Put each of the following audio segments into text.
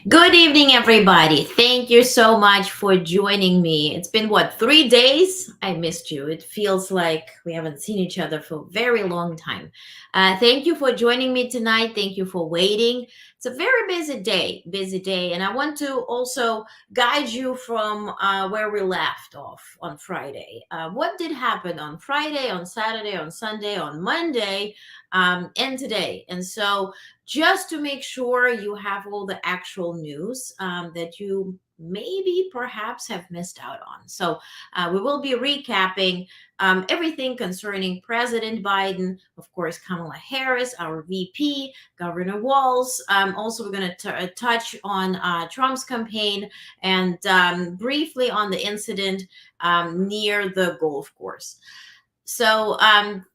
Good evening, everybody. Thank you so much for joining me. It's been what, 3 days? I missed you. It feels like we haven't seen each other for a very long time. Thank you for joining me tonight. Thank you for waiting. It's a very busy day, and I want to also guide you from where we left off on Friday. What did happen on Friday, on Saturday, on Sunday, on Monday, and today? And so just to make sure you have all the actual news that you maybe perhaps have missed out on. So we will be recapping everything concerning President Biden, of course, Kamala Harris, our VP, Governor Walz. Also, we're going to touch on Trump's campaign and briefly on the incident near the golf course. So,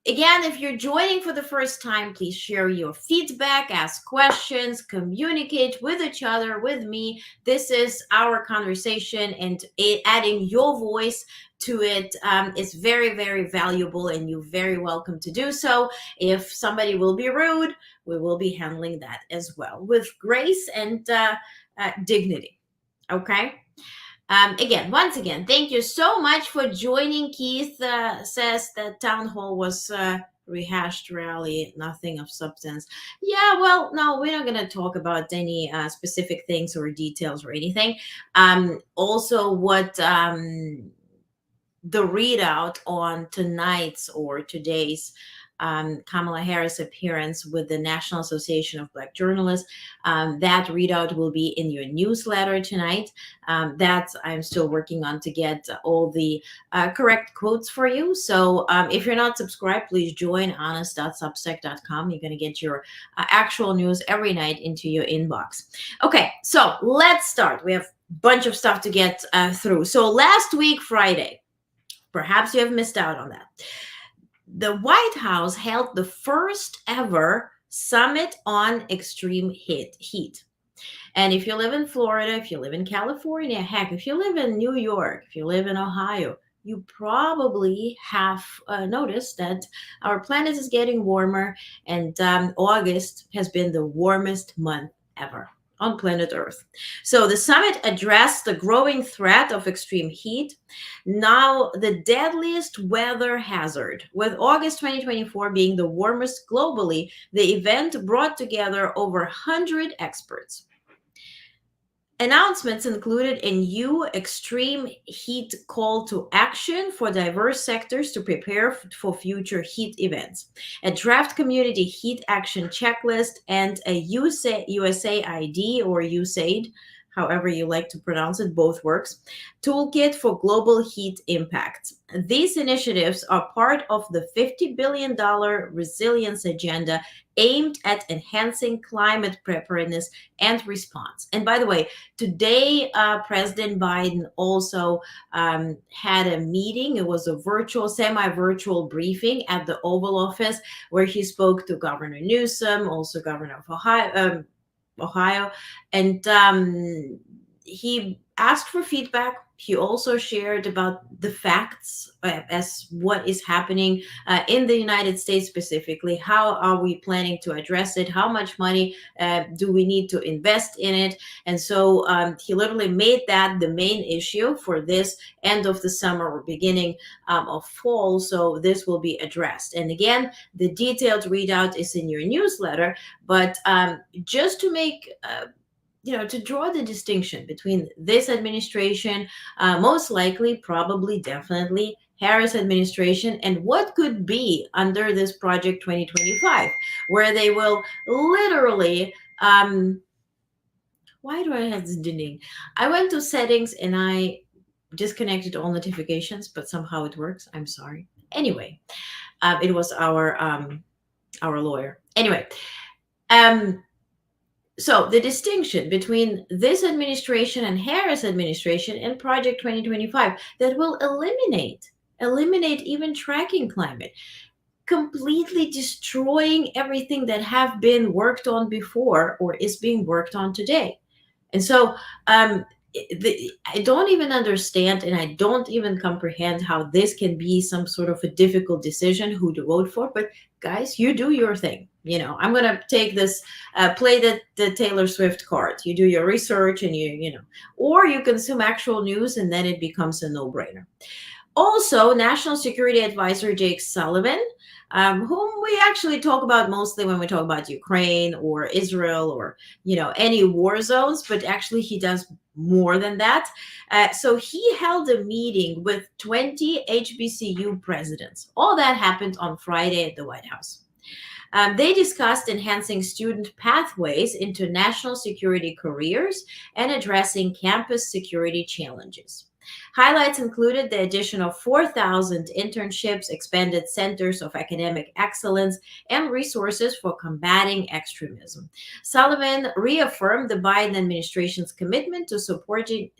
again, if you're joining for the first time, please share your feedback, ask questions, communicate with each other, with me. This is our conversation, and adding your voice to it is very, very valuable, and you're very welcome to do so. If somebody will be rude, we will be handling that as well with grace and dignity. Okay? Once again, thank you so much for joining. Keith says that town hall was rehashed rally, nothing of substance. Yeah, well, no, we're not going to talk about any specific things or details or anything. Also, what the readout on tonight's or today's Kamala Harris appearance with the National Association of Black Journalists. That readout will be in your newsletter tonight. That I'm still working on to get all the correct quotes for you. So if you're not subscribed, please join onest.substack.com. You're going to get your actual news every night into your inbox. Okay, so let's start. We have a bunch of stuff to get through. So last week, Friday, perhaps you have missed out on that, the White House held the first ever summit on extreme heat. And if you live in Florida, if you live in California, heck, if you live in New York, if you live in Ohio, you probably have noticed that our planet is getting warmer, and August has been the warmest month ever on planet Earth. So the summit addressed the growing threat of extreme heat, now the deadliest weather hazard. With August 2024 being the warmest globally, the event brought together over 100 experts. Announcements included a new extreme heat call to action for diverse sectors to prepare for future heat events, a draft community heat action checklist, and a USAID or USAID, however you like to pronounce it, both works, toolkit for global heat impacts. These initiatives are part of the $50 billion resilience agenda aimed at enhancing climate preparedness and response. And by the way, today, President Biden also had a meeting. It was a semi-virtual briefing at the Oval Office where he spoke to Governor Newsom, also Governor of Ohio, and he asked for feedback. He also shared about the facts as what is happening in the United States specifically. How are we planning to address it? How much money do we need to invest in it? And so he literally made that the main issue for this end of the summer or beginning of fall. So this will be addressed. And again, the detailed readout is in your newsletter. But just to make to draw the distinction between this administration, most likely, probably, definitely Harris administration, and what could be under this Project 2025, where they will literally Why do I have this ding? I went to settings and I disconnected all notifications, but somehow it works. I'm sorry. Anyway, it was our lawyer. Anyway, um, so the distinction between this administration and Harris administration and Project 2025 that will eliminate even tracking climate, completely destroying everything that have been worked on before or is being worked on today. And so um, I don't even understand and I don't even comprehend how this can be some sort of a difficult decision who to vote for. But guys, you do your thing. I'm going to take this, play the Taylor Swift card. You do your research and or you consume actual news and then it becomes a no brainer. Also, National Security Advisor Jake Sullivan, whom we actually talk about mostly when we talk about Ukraine or Israel or any war zones, but actually he does more than that. So he held a meeting with 20 HBCU presidents. All that happened on Friday at the White House. They discussed enhancing student pathways into national security careers and addressing campus security challenges. Highlights included the addition of 4,000 internships, expanded centers of academic excellence, and resources for combating extremism. Sullivan reaffirmed the Biden administration's commitment to supporting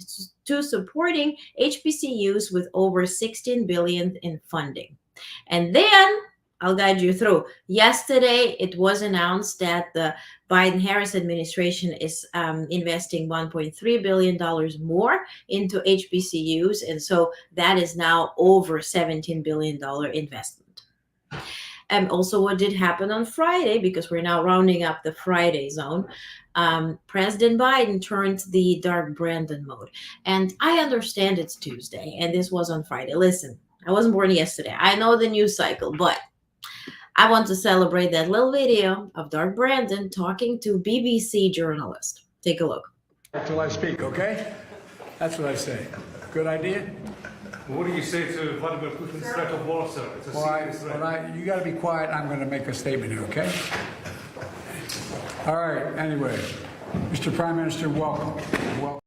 HBCUs with over 16 billion in funding. And then I'll guide you through. Yesterday, it was announced that the Biden-Harris administration is investing $1.3 billion more into HBCUs, and so that is now over $17 billion investment. And also, what did happen on Friday, because we're now rounding up the Friday zone, President Biden turned the Dark Brandon mode. And I understand it's Tuesday, and this was on Friday. Listen, I wasn't born yesterday. I know the news cycle, but I want to celebrate that little video of Dark Brandon talking to BBC journalist. Take a look. Till I speak, okay? That's what I say. Good idea? What do you say to Vladimir Putin's threat of war, sir? It's a serious threat. You got to be quiet. I'm going to make a statement here, okay? All right. Anyway, Mr. Prime Minister, welcome. Welcome.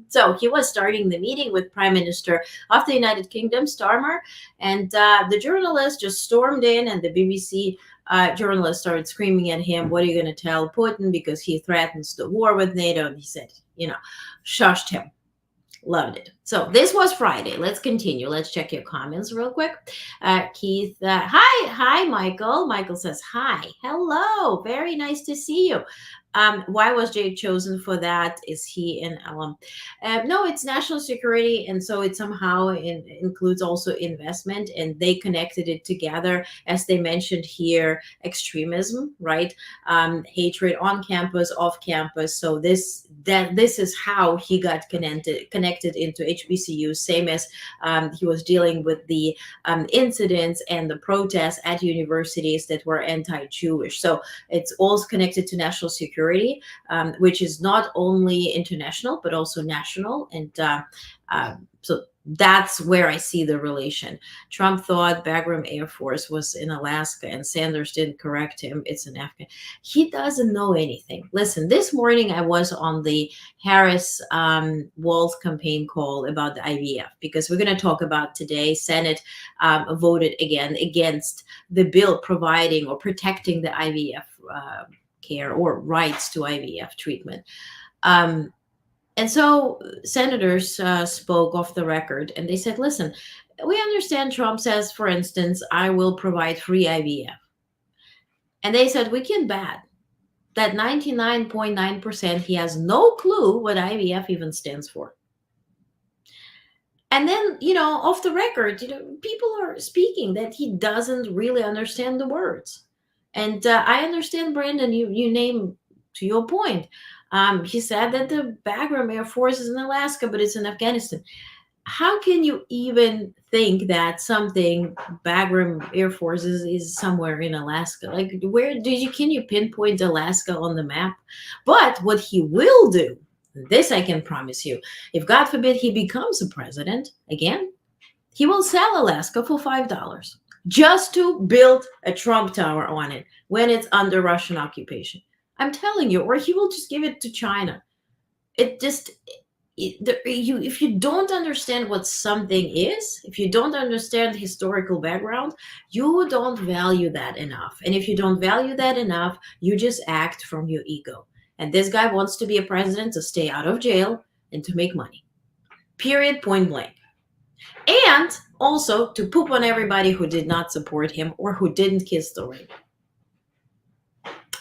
So he was starting the meeting with Prime Minister of the United Kingdom, Starmer, and the journalist just stormed in, and the BBC journalist started screaming at him, "What are you going to tell Putin?" Because he threatens the war with NATO, and he said, shushed him. Loved it. So this was Friday. Let's continue. Let's check your comments real quick. Keith, hi, Michael. Michael says, hi, hello. Very nice to see you. Why was Jake chosen for that? Is he an alum? No, it's national security. And so it somehow includes also investment. And they connected it together, as they mentioned here, extremism, right? Hatred on campus, off campus. So this is how he got connected into HBCU, same as he was dealing with the incidents and the protests at universities that were anti-Jewish. So it's all connected to national security, which is not only international but also national. And so that's where I see the relation. Trump thought Bagram Air Force was in Alaska and Sanders didn't correct him. It's in Afghanistan. He doesn't know anything. Listen, this morning I was on the Harris Walz campaign call about the IVF, because we're going to talk about today. Senate voted again against the bill providing or protecting the IVF care or rights to IVF treatment. And so senators spoke off the record, and they said, listen, we understand Trump says, for instance, I will provide free IVF. And they said, we can bet that 99.9% he has no clue what IVF even stands for. And then, off the record, people are speaking that he doesn't really understand the words. And I understand, Brandon, you name, to your point, he said that the Bagram Air Force is in Alaska, but it's in Afghanistan. How can you even think that something Bagram Air Force is somewhere in Alaska? Like, can you pinpoint Alaska on the map? But what he will do, this I can promise you, if God forbid he becomes a president again, he will sell Alaska for $5 just to build a Trump Tower on it when it's under Russian occupation. I'm telling you, or he will just give it to China. It just if you don't understand what something is, if you don't understand historical background, you don't value that enough. And if you don't value that enough, you just act from your ego. And this guy wants to be a president to stay out of jail and to make money. Period, point blank. And also to poop on everybody who did not support him or who didn't kiss the ring.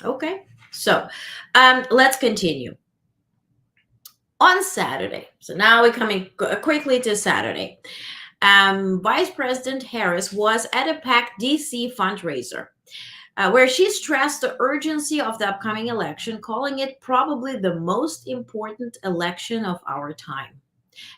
Okay, so let's continue. On Saturday, so now we're coming quickly to Saturday, Vice President Harris was at a packed DC fundraiser where she stressed the urgency of the upcoming election, calling it probably the most important election of our time.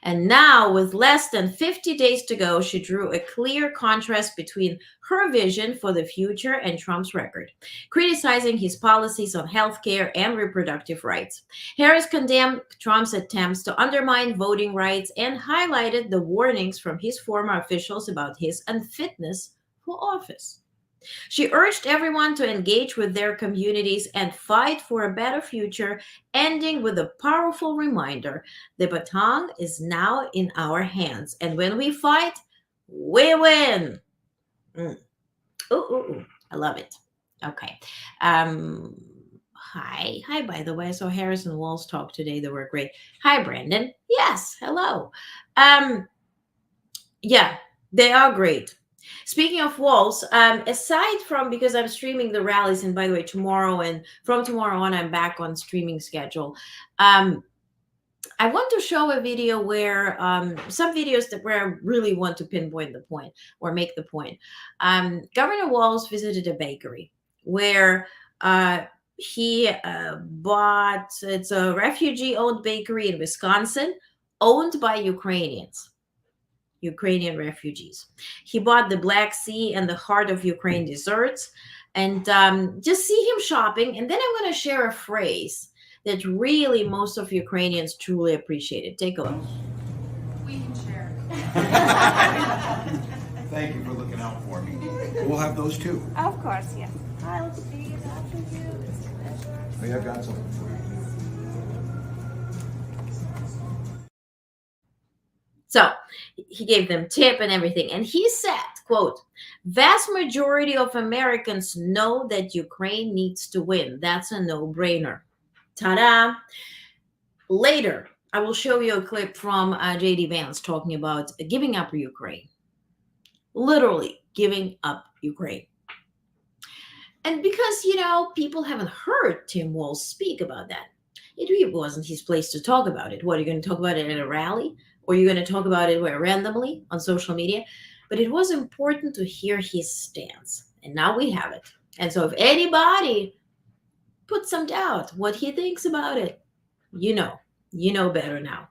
And now, with less than 50 days to go, she drew a clear contrast between her vision for the future and Trump's record, criticizing his policies on healthcare and reproductive rights. Harris condemned Trump's attempts to undermine voting rights and highlighted the warnings from his former officials about his unfitness for office. She urged everyone to engage with their communities and fight for a better future, ending with a powerful reminder: the baton is now in our hands, and when we fight, we win. Ooh, I love it. Okay. Hi, by the way. So Harris and Walls talked today. They were great. Hi, Brandon. Yes, hello. Yeah, they are great. Speaking of walls, aside from, because I'm streaming the rallies, and by the way, tomorrow and from tomorrow on, I'm back on streaming schedule. I want to show a video where some videos where I really want to pinpoint the point or make the point. Governor Walz visited a bakery where he bought, it's a refugee-owned bakery in Wisconsin, owned by Ukrainian refugees. He bought the Black Sea and the Heart of Ukraine desserts, and just see him shopping. And then I'm going to share a phrase that really most of Ukrainians truly appreciated. Take a look. We can share. Thank you for looking out for me. We'll have those too. Of course, yes. I'll see after you. It's a pleasure. Hey, I've got something for you. So he gave them tip and everything. And he said, quote, "Vast majority of Americans know that Ukraine needs to win. That's a no-brainer." Ta-da. Later, I will show you a clip from J.D. Vance talking about giving up Ukraine. Literally giving up Ukraine. And because, people haven't heard Tim Walz speak about that, it really wasn't his place to talk about it. What, are you going to talk about it at a rally? Or are you going to talk about it randomly on social media? But it was important to hear his stance. And now we have it. And so if anybody puts some doubt what he thinks about it, you know better now.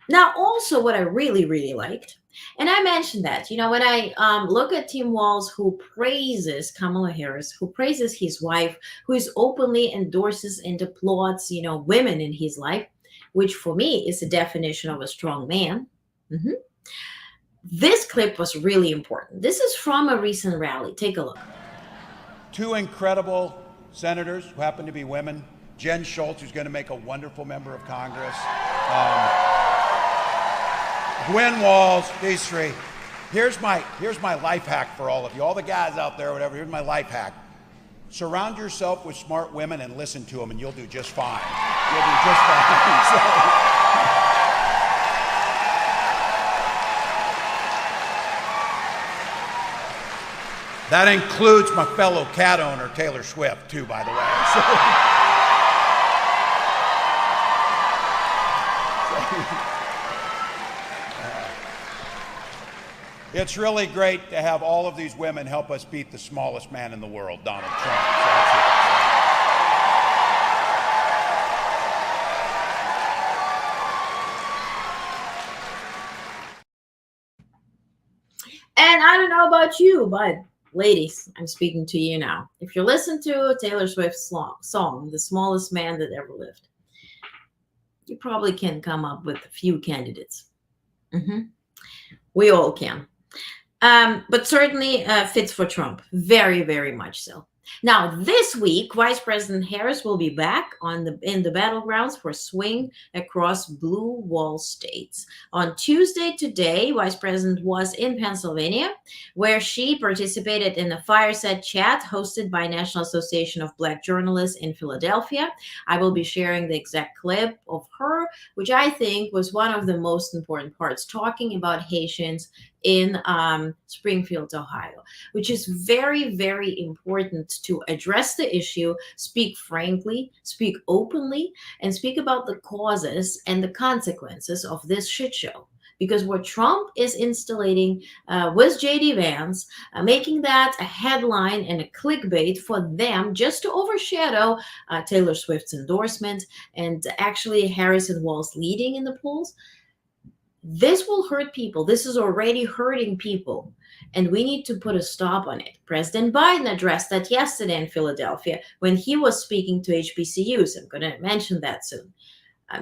Now, also what I really, really liked, and I mentioned that, when I look at Tim Walz, who praises Kamala Harris, who praises his wife, who is openly endorses and applauds, women in his life, which for me is a definition of a strong man. This clip was really important. This is from a recent rally. Take a look. Two incredible senators who happen to be women. Jen Schultz, who's going to make a wonderful member of Congress. Gwen Walz, these three. Here's my life hack for all of you. All the guys out there, whatever, here's my life hack. Surround yourself with smart women and listen to them, and you'll do just fine. You'll do just fine. That includes my fellow cat owner, Taylor Swift, too, by the way. It's really great to have all of these women help us beat the smallest man in the world, Donald Trump. And I don't know about you, but ladies, I'm speaking to you now. If you listen to Taylor Swift's song, "The Smallest Man That Ever Lived," you probably can come up with a few candidates. We all can. But certainly fits for Trump. Very, very much so. Now, this week, Vice President Harris will be back in the battlegrounds for swing across blue wall states. On Tuesday today, Vice President was in Pennsylvania, where she participated in a fireside chat hosted by National Association of Black Journalists in Philadelphia. I will be sharing the exact clip of her, which I think was one of the most important parts, talking about Haitians in Springfield, Ohio, which is very, very important to address the issue, speak frankly, speak openly, and speak about the causes and the consequences of this shit show. Because what Trump is instilling with JD Vance, making that a headline and a clickbait for them just to overshadow Taylor Swift's endorsement and actually Harris and Walz leading in the polls, this will hurt people. This is already hurting people. And we need to put a stop on it. President Biden addressed that yesterday in Philadelphia when he was speaking to HBCUs. I'm going to mention that soon.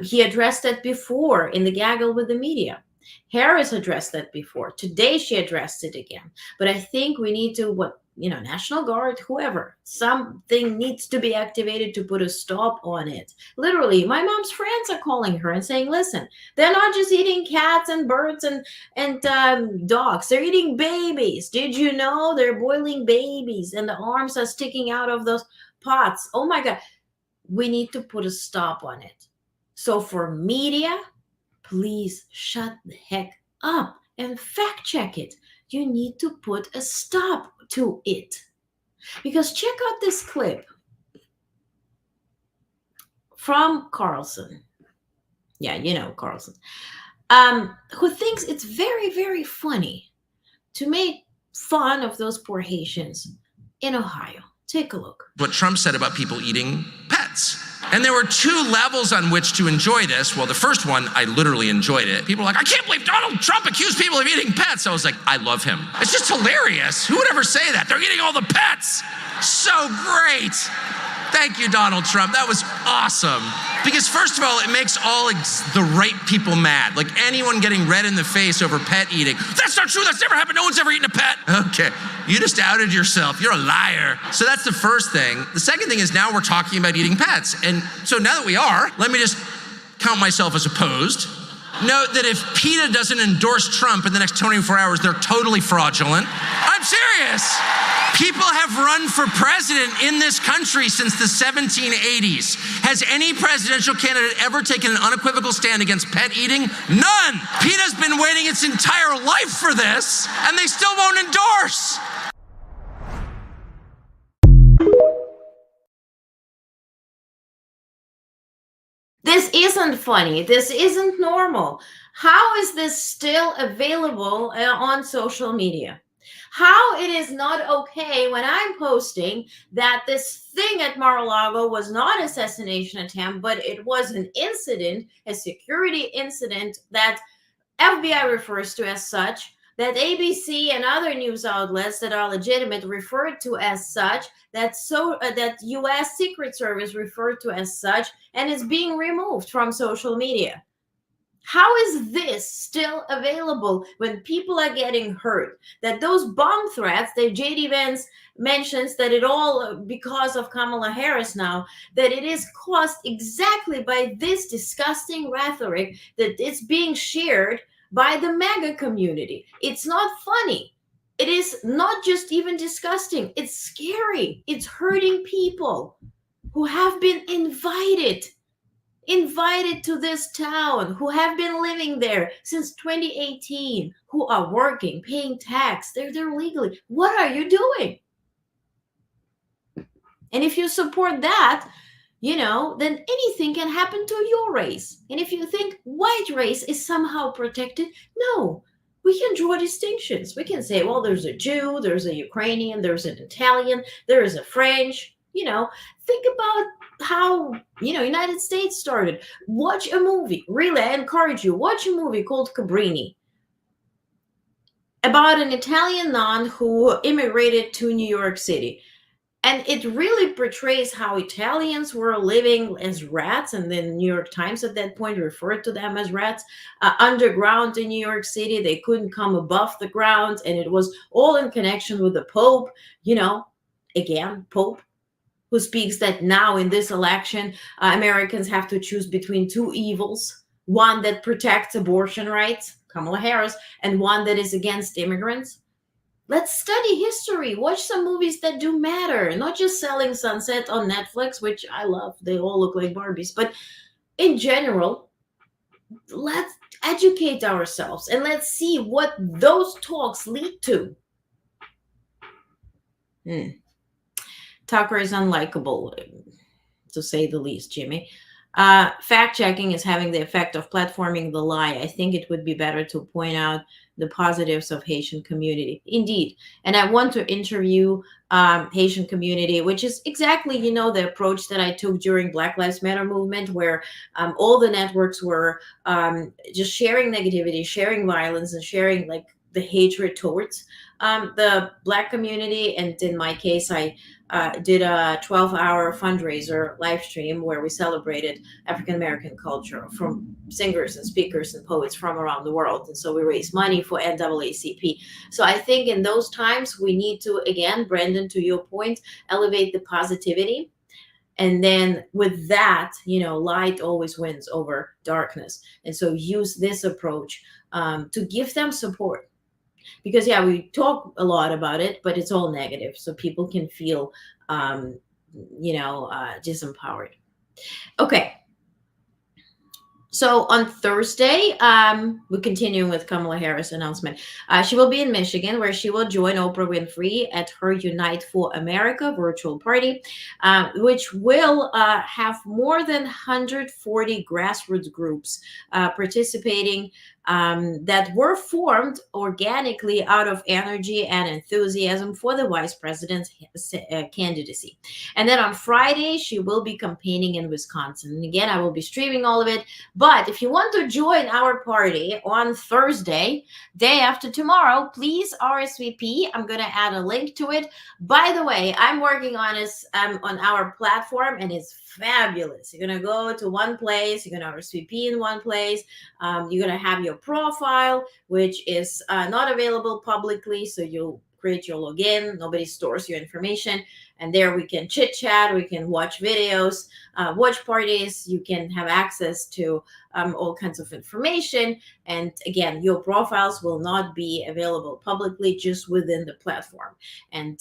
He addressed that before in the gaggle with the media. Harris addressed that before. Today she addressed it again. But I think we need to, National Guard, whoever, something needs to be activated to put a stop on it. Literally, my mom's friends are calling her and saying, listen, they're not just eating cats and birds and dogs. They're eating babies. Did you know they're boiling babies and the arms are sticking out of those pots? Oh my God. We need to put a stop on it. So for media, please shut the heck up and fact check it. You need to put a stop to it. Because check out this clip from Carlson. Yeah, you know Carlson. Who thinks it's very, very funny to make fun of those poor Haitians in Ohio. Take a look. What Trump said about people eating pets. And there were two levels on which to enjoy this. Well, the first one, I literally enjoyed it. People were like, I can't believe Donald Trump accused people of eating pets. I was like, I love him. It's just hilarious. Who would ever say that? They're eating all the pets. So great. Thank you, Donald Trump. That was awesome. Because first of all, it makes all the right people mad. Like anyone getting red in the face over pet eating. That's not true. That's never happened. No one's ever eaten a pet. Okay. You just outed yourself. You're a liar. So that's the first thing. The second thing is now we're talking about eating pets. And so now that we are, let me just count myself as opposed. Note that if PETA doesn't endorse Trump in the next 24 hours, they're totally fraudulent. I'm serious. People have run for president in this country since the 1780s. Has any presidential candidate ever taken an unequivocal stand against pet eating? None. PETA's been waiting its entire life for this, and they still won't endorse. This isn't funny. This isn't normal. How is this still available on social media? How it is not okay when I'm posting that this thing at Mar-a-Lago was not an assassination attempt, but it was an incident, a security incident that FBI refers to as such, that ABC and other news outlets that are legitimate referred to as such, that U.S. Secret Service referred to as such, and is being removed from social media. How is this still available when people are getting hurt? That those bomb threats that JD Vance mentions, that it all because of Kamala Harris now, that it is caused exactly by this disgusting rhetoric that it's being shared by the MAGA community. It's not funny. It is not just even disgusting. It's scary. It's hurting people who have been invited to this town, who have been living there since 2018, who are working, paying tax. They're there legally. What are you doing? And if you support that, then anything can happen to your race. And if you think white race is somehow protected, no, we can draw distinctions. We can say, well, there's a Jew, there's a Ukrainian, there's an Italian, there is a French. Think about how, United States started. Watch a movie. Really, I encourage you, watch a movie called Cabrini about an Italian nun who immigrated to New York City. And it really portrays how Italians were living as rats, and then New York Times at that point referred to them as rats, underground in New York City. They couldn't come above the ground, and it was all in connection with the Pope, again, Pope, who speaks that now in this election, Americans have to choose between two evils, one that protects abortion rights, Kamala Harris, and one that is against immigrants. Let's study history, watch some movies that do matter, not just Selling Sunset on Netflix, which I love. They all look like Barbies. But in general, let's educate ourselves and let's see what those talks lead to. Tucker is unlikable, to say the least, Jimmy. Fact checking is having the effect of platforming the lie. I think it would be better to point out the positives of Haitian community. Indeed. And I want to interview Haitian community, which is exactly, the approach that I took during Black Lives Matter movement, where all the networks were just sharing negativity, sharing violence, and sharing like the hatred towards the Black community. And in my case, I did a 12-hour fundraiser live stream where we celebrated African American culture from singers and speakers and poets from around the world. And so we raised money for NAACP. So I think in those times we need to, again, Brandon, to your point, elevate the positivity. And then with that, light always wins over darkness. And so use this approach to give them support. Because we talk a lot about it, but it's all negative, so people can feel disempowered. Okay, so on Thursday, we're continuing with Kamala Harris announcement. She will be in Michigan, where she will join Oprah Winfrey at her Unite for America virtual party, which will have more than 140 grassroots groups participating, that were formed organically out of energy and enthusiasm for the vice president's candidacy. And then on Friday, she will be campaigning in Wisconsin. And again, I will be streaming all of it. But if you want to join our party on Thursday, day after tomorrow, please RSVP. I'm going to add a link to it. By the way, I'm working on this on our platform, and it's fabulous. You're going to go to one place, you're going to RSVP in one place. You're going to have your profile, which is not available publicly. So you'll create your login. Nobody stores your information. And there we can chit chat. We can watch videos, watch parties. You can have access to all kinds of information. And again, your profiles will not be available publicly, just within the platform. And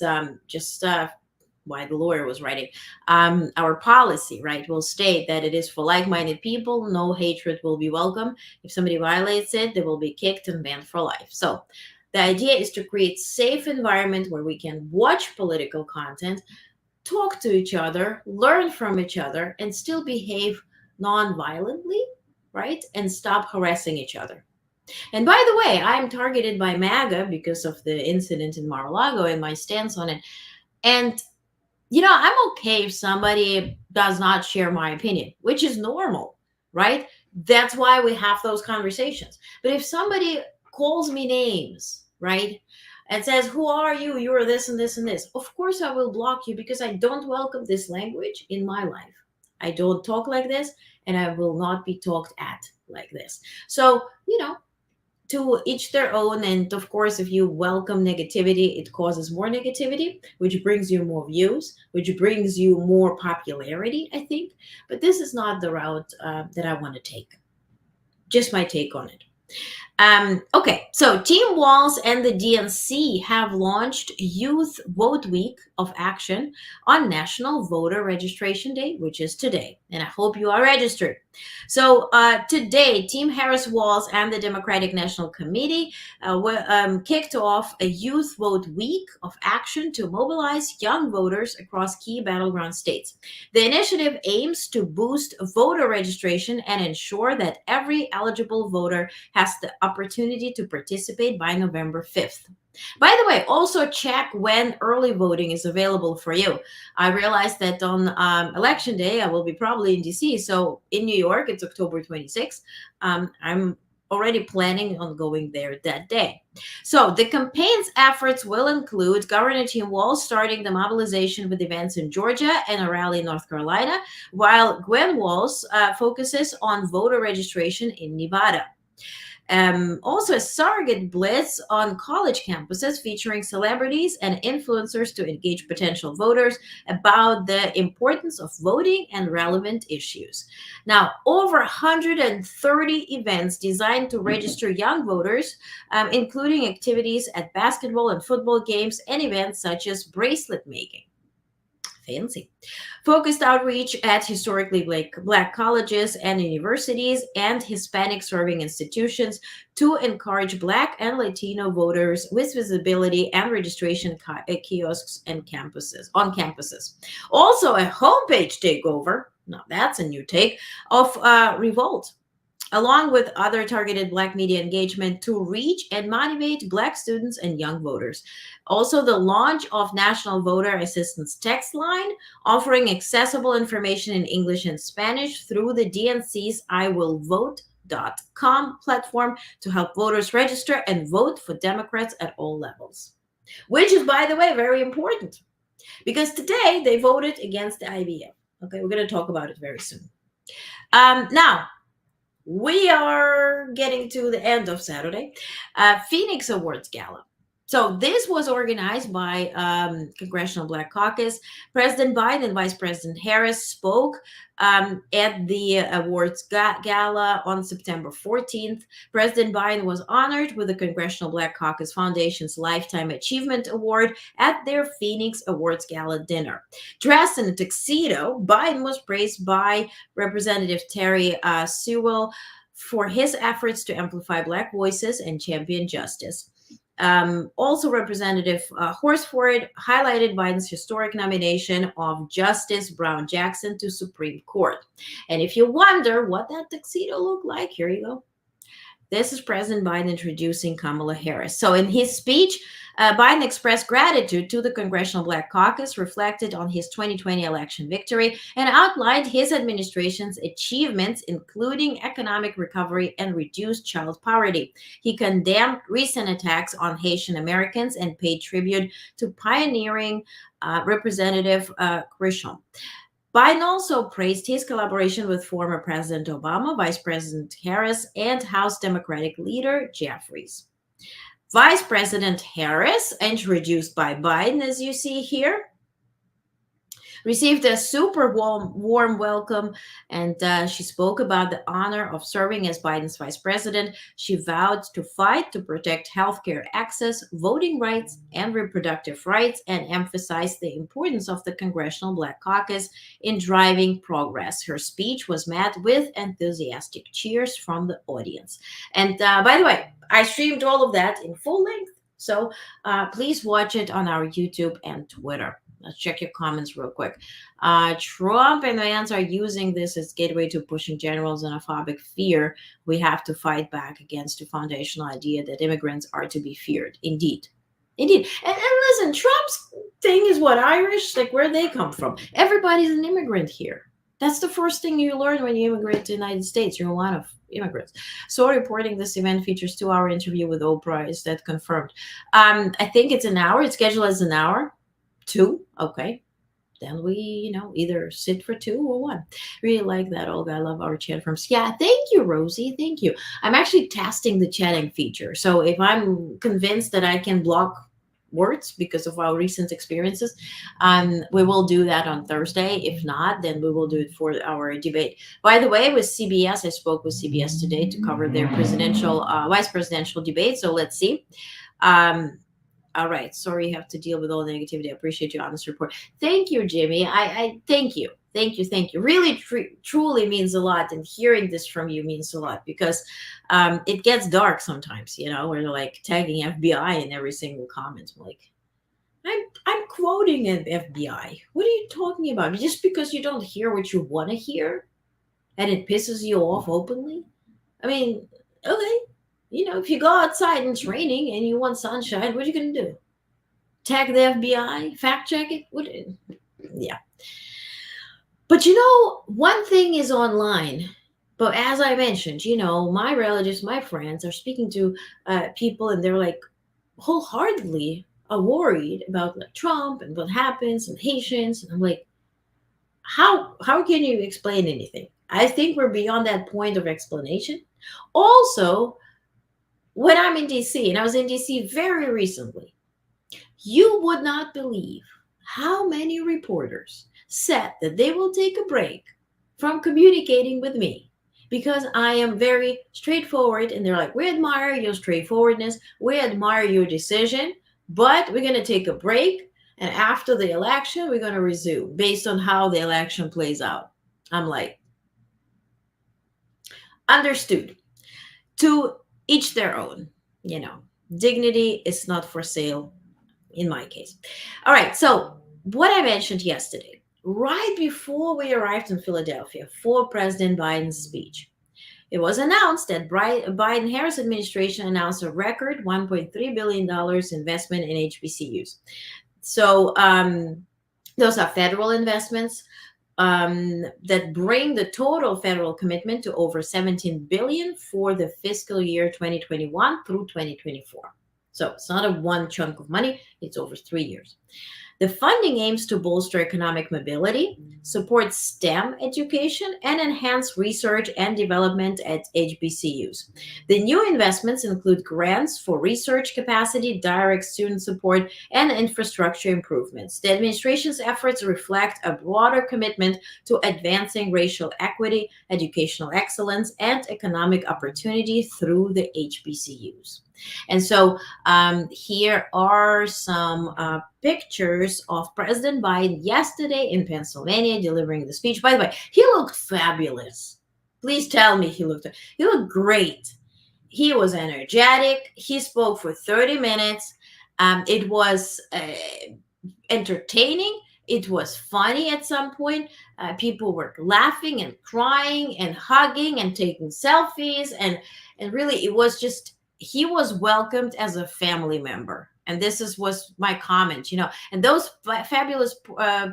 why the lawyer was writing, our policy, right, will state that it is for like-minded people. No hatred will be welcome. If somebody violates it, they will be kicked and banned for life. So the idea is to create safe environment where we can watch political content, talk to each other, learn from each other, and still behave non-violently, right, and stop harassing each other. And by the way, I'm targeted by MAGA because of the incident in Mar-a-Lago and my stance on it. And I'm okay if somebody does not share my opinion, which is normal, right? That's why we have those conversations. But if somebody calls me names, right, and says, who are you? You're this and this and this. Of course, I will block you, because I don't welcome this language in my life. I don't talk like this, and I will not be talked at like this. So, to each their own. And of course, if you welcome negativity, it causes more negativity, which brings you more views, which brings you more popularity, I think. But this is not the route that I want to take. Just my take on it. Okay, so Team Walz and the DNC have launched Youth Vote Week of Action on National Voter Registration Day, which is today. And I hope you are registered. So today, Team Harris-Walz and the Democratic National Committee kicked off a Youth Vote Week of Action to mobilize young voters across key battleground states. The initiative aims to boost voter registration and ensure that every eligible voter has the opportunity to participate by November 5th. By the way, also check when early voting is available for you. I realized that on election day, I will be probably in DC. So in New York, it's October 26th. I'm already planning on going there that day. So the campaign's efforts will include Governor Tim Walz starting the mobilization with events in Georgia and a rally in North Carolina, while Gwen Walz focuses on voter registration in Nevada. Also, a surrogate blitz on college campuses featuring celebrities and influencers to engage potential voters about the importance of voting and relevant issues. Now, over 130 events designed to register young voters, including activities at basketball and football games and events such as bracelet making. Fancy. Focused outreach at historically black colleges and universities and Hispanic serving institutions to encourage Black and Latino voters with visibility and registration kiosks and campuses. Also, a homepage takeover. Now that's a new take of Revolt, along with other targeted Black media engagement to reach and motivate Black students and young voters. Also, the launch of National Voter Assistance Text Line, offering accessible information in English and Spanish through the DNC's iwillvote.com platform to help voters register and vote for Democrats at all levels. Which is, by the way, very important because today they voted against the IVF. Okay, we're going to talk about it very soon. Now, we are getting to the end of Saturday. Phoenix Awards Gala. So this was organized by Congressional Black Caucus. President Biden and Vice President Harris spoke at the awards gala on September 14th. President Biden was honored with the Congressional Black Caucus Foundation's Lifetime Achievement Award at their Phoenix Awards Gala dinner. Dressed in a tuxedo, Biden was praised by Representative Terry Sewell for his efforts to amplify Black voices and champion justice. Also, Representative Horsford highlighted Biden's historic nomination of Justice Brown Jackson to Supreme Court. And if you wonder what that tuxedo looked like, here you go. This is President Biden introducing Kamala Harris. So in his speech, Biden expressed gratitude to the Congressional Black Caucus, reflected on his 2020 election victory, and outlined his administration's achievements, including economic recovery and reduced child poverty. He condemned recent attacks on Haitian Americans and paid tribute to pioneering Representative Grisham. Biden also praised his collaboration with former President Obama, Vice President Harris, and House Democratic leader Jeffries. Vice President Harris, introduced by Biden, as you see here, received a super warm welcome, and she spoke about the honor of serving as Biden's vice president. She vowed to fight to protect healthcare access, voting rights, and reproductive rights, and emphasized the importance of the Congressional Black Caucus in driving progress. Her speech was met with enthusiastic cheers from the audience. And by the way, I streamed all of that in full length, so please watch it on our YouTube and Twitter. Let's check your comments real quick. Trump and Vance are using this as gateway to pushing general xenophobic fear. We have to fight back against the foundational idea that immigrants are to be feared. Indeed. Indeed. And listen, Trump's thing is what? Irish? Like, where they come from? Everybody's an immigrant here. That's the first thing you learn when you immigrate to the United States. You're one of immigrants. So reporting this event features 2-hour interview with Oprah. Is that confirmed? I think it's an hour. It's scheduled as an hour. 2, okay, then we either sit for 2 or 1. Really like that, Olga. I love our chat from. Yeah, thank you, Rosie. Thank you. I'm actually testing the chatting feature, so if I'm convinced that I can block words because of our recent experiences, we will do that on Thursday. If not, then we will do it for our debate. By the way, with CBS, I spoke with CBS today to cover their vice presidential debate, so let's see. All right. Sorry you have to deal with all the negativity. I appreciate your honest report. Thank you, Jimmy. I thank you. Thank you. Thank you. Really, truly means a lot. And hearing this from you means a lot because it gets dark sometimes, where they're like tagging FBI in every single comment. I'm like, I'm quoting an FBI. What are you talking about? Just because you don't hear what you want to hear and it pisses you off openly? I mean, okay. If you go outside and it's raining and you want sunshine, what are you going to do? Tag the FBI? Fact check it? Yeah. But one thing is online. But as I mentioned, my relatives, my friends are speaking to people and they're like wholeheartedly are worried about like Trump and what happens and Haitians. And I'm like, how can you explain anything? I think we're beyond that point of explanation. Also, when I'm in DC, and I was in DC very recently, you would not believe how many reporters said that they will take a break from communicating with me because I am very straightforward. And they're like, we admire your straightforwardness, we admire your decision, but we're going to take a break. And after the election, we're going to resume based on how the election plays out. I'm like, understood. To each their own, you know, dignity is not for sale in my case. All right. So, what I mentioned yesterday, right before we arrived in Philadelphia for President Biden's speech, it was announced that Biden-Harris administration announced a record $1.3 billion investment in HBCUs. So, those are federal investments that bring the total federal commitment to over 17 billion for the fiscal year 2021 through 2024. So it's not a one chunk of money, it's over 3 years. The funding aims to bolster economic mobility, support STEM education, and enhance research and development at HBCUs. The new investments include grants for research capacity, direct student support, and infrastructure improvements. The administration's efforts reflect a broader commitment to advancing racial equity, educational excellence, and economic opportunity through the HBCUs. And so here are some pictures of President Biden yesterday in Pennsylvania delivering the speech. By the way, he looked fabulous. Please tell me he looked great. He was energetic. He spoke for 30 minutes. It was entertaining. It was funny at some point. People were laughing and crying and hugging and taking selfies. And really, it was just, he was welcomed as a family member. And was my comment, and those fabulous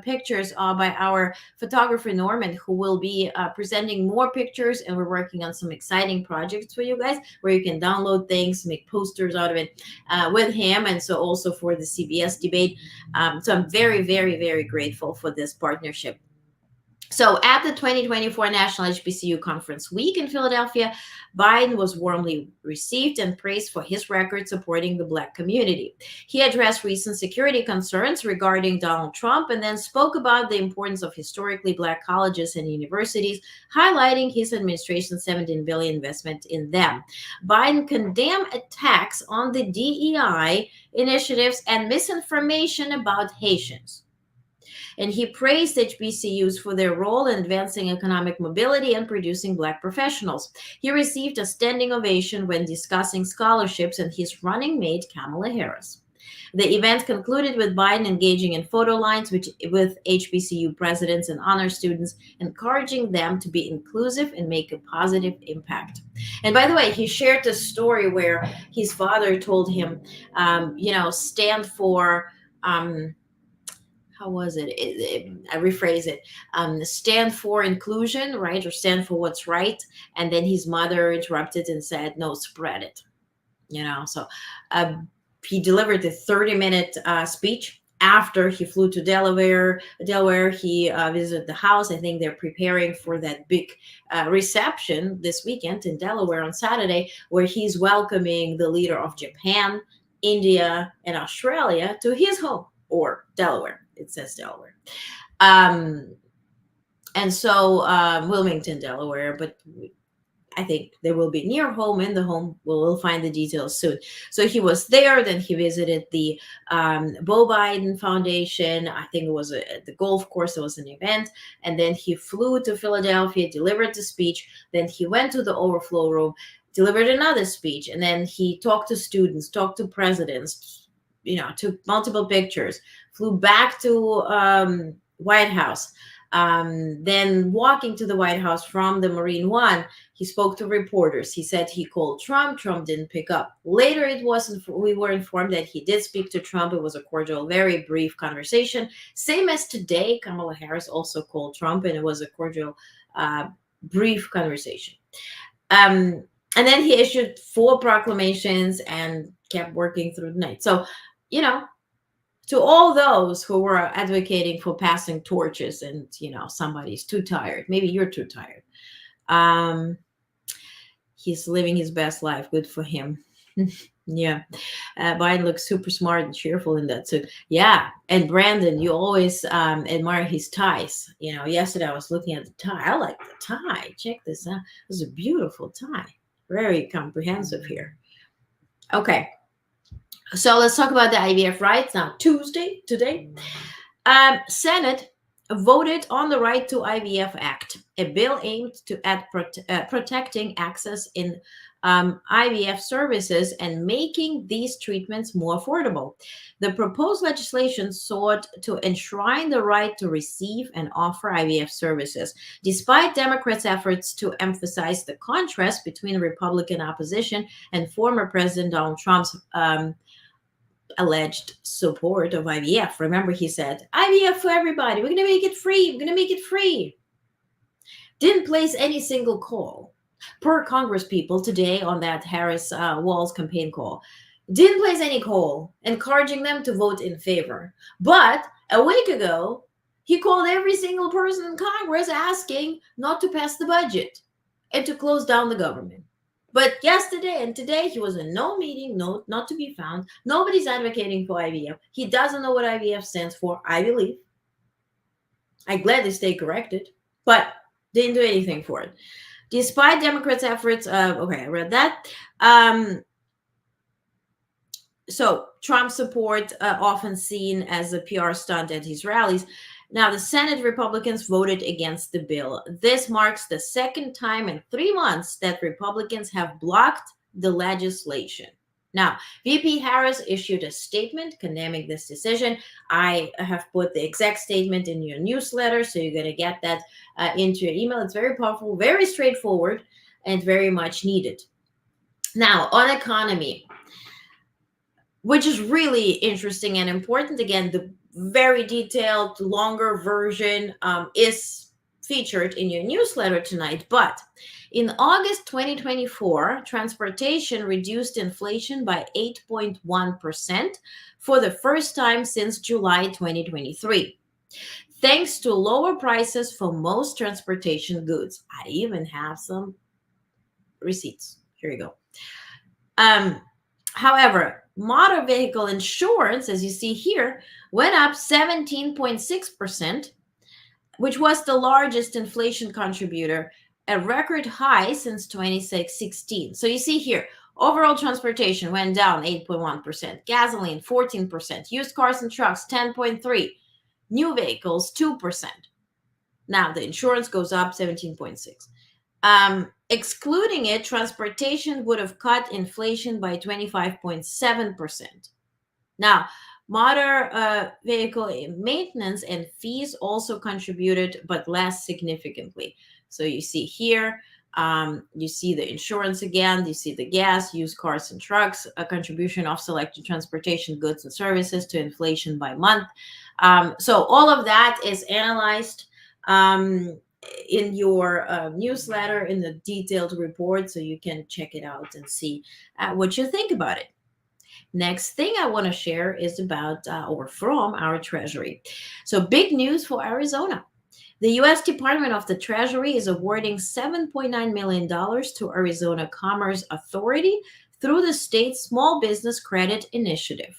pictures are by our photographer Norman, who will be presenting more pictures, and we're working on some exciting projects for you guys where you can download things, make posters out of it with him, and so also for the CBS debate. So I'm very, very, very grateful for this partnership. So at the 2024 National HBCU Conference Week in Philadelphia, Biden was warmly received and praised for his record supporting the Black community. He addressed recent security concerns regarding Donald Trump and then spoke about the importance of historically Black colleges and universities, highlighting his administration's $17 billion investment in them. Biden condemned attacks on the DEI initiatives and misinformation about Haitians. And he praised HBCUs for their role in advancing economic mobility and producing Black professionals. He received a standing ovation when discussing scholarships and his running mate, Kamala Harris. The event concluded with Biden engaging in photo lines with HBCU presidents and honor students, encouraging them to be inclusive and make a positive impact. And by the way, he shared this story where his father told him, stand for... how was it? I rephrase it. Stand for inclusion, right? Or stand for what's right. And then his mother interrupted and said, no, spread it. So he delivered a 30-minute speech after he flew to Delaware. He visited the house. I think they're preparing for that big reception this weekend in Delaware on Saturday, where he's welcoming the leader of Japan, India, and Australia to his home, or Delaware. It says Delaware. And so Wilmington, Delaware, but I think they will be near home, in the home. We'll find the details soon. So he was there. Then he visited the Bo Biden Foundation. I think it was at the golf course. It was an event. And then he flew to Philadelphia, delivered the speech. Then he went to the overflow room, delivered another speech. And then he talked to students, talked to presidents, took multiple pictures, flew back to White House. Then walking to the White House from the Marine One, he spoke to reporters. He said he called Trump. Trump didn't pick up. Later, we were informed that he did speak to Trump. It was a cordial, very brief conversation. Same as today, Kamala Harris also called Trump, and it was a cordial, brief conversation. And then he issued 4 proclamations and kept working through the night. So, to all those who were advocating for passing torches and, somebody's too tired, maybe you're too tired. He's living his best life. Good for him. Yeah. Biden looks super smart and cheerful in that suit. Yeah. And Brandon, you always admire his ties. Yesterday I was looking at the tie. I like the tie. Check this out. It was a beautiful tie. Very comprehensive here. Okay. So let's talk about the IVF rights now. Tuesday, today, Senate voted on the Right to IVF Act, a bill aimed to at protecting access in IVF services and making these treatments more affordable. The proposed legislation sought to enshrine the right to receive and offer IVF services, despite Democrats' efforts to emphasize the contrast between Republican opposition and former President Donald Trump's alleged support of IVF. Remember, he said, IVF for everybody. We're going to make it free. We're going to make it free. Didn't place any single call per Congress people today on that Harris Walz campaign call. Didn't place any call encouraging them to vote in favor. But a week ago, he called every single person in Congress asking not to pass the budget and to close down the government. But yesterday and today, he was in no meeting, not to be found. Nobody's advocating for IVF. He doesn't know what IVF stands for, I believe. I gladly stay corrected, but didn't do anything for it. Despite Democrats' efforts, okay, I read that. So Trump support often seen as a PR stunt at his rallies. Now, the Senate Republicans voted against the bill. This marks the second time in 3 months that Republicans have blocked the legislation. Now, VP Harris issued a statement condemning this decision. I have put the exact statement in your newsletter, so you're going to get that into your email. It's very powerful, very straightforward, and very much needed. Now, on economy, which is really interesting and important. Again, the very detailed, longer version is featured in your newsletter tonight. But in August 2024, transportation reduced inflation by 8.1% for the first time since July 2023, thanks to lower prices for most transportation goods. I even have some receipts. Here you go. However, motor vehicle insurance, as you see here, went up 17.6%, which was the largest inflation contributor, a record high since 2016. So you see here, overall transportation went down 8.1%, gasoline 14%, used cars and trucks 10.3%, new vehicles 2%. Now the insurance goes up 17.6%. Excluding it, transportation would have cut inflation by 25.7%. Now, motor vehicle maintenance and fees also contributed, but less significantly. So you see here, you see the insurance again, you see the gas, used cars and trucks, a contribution of selected transportation goods and services to inflation by month. So all of that is analyzed in your newsletter, in the detailed report, so you can check it out and see what you think about it. Next thing I want to share is about or from our Treasury. So big news for Arizona. The U.S. Department of the Treasury is awarding $7.9 million to Arizona Commerce Authority through the state's Small Business Credit Initiative.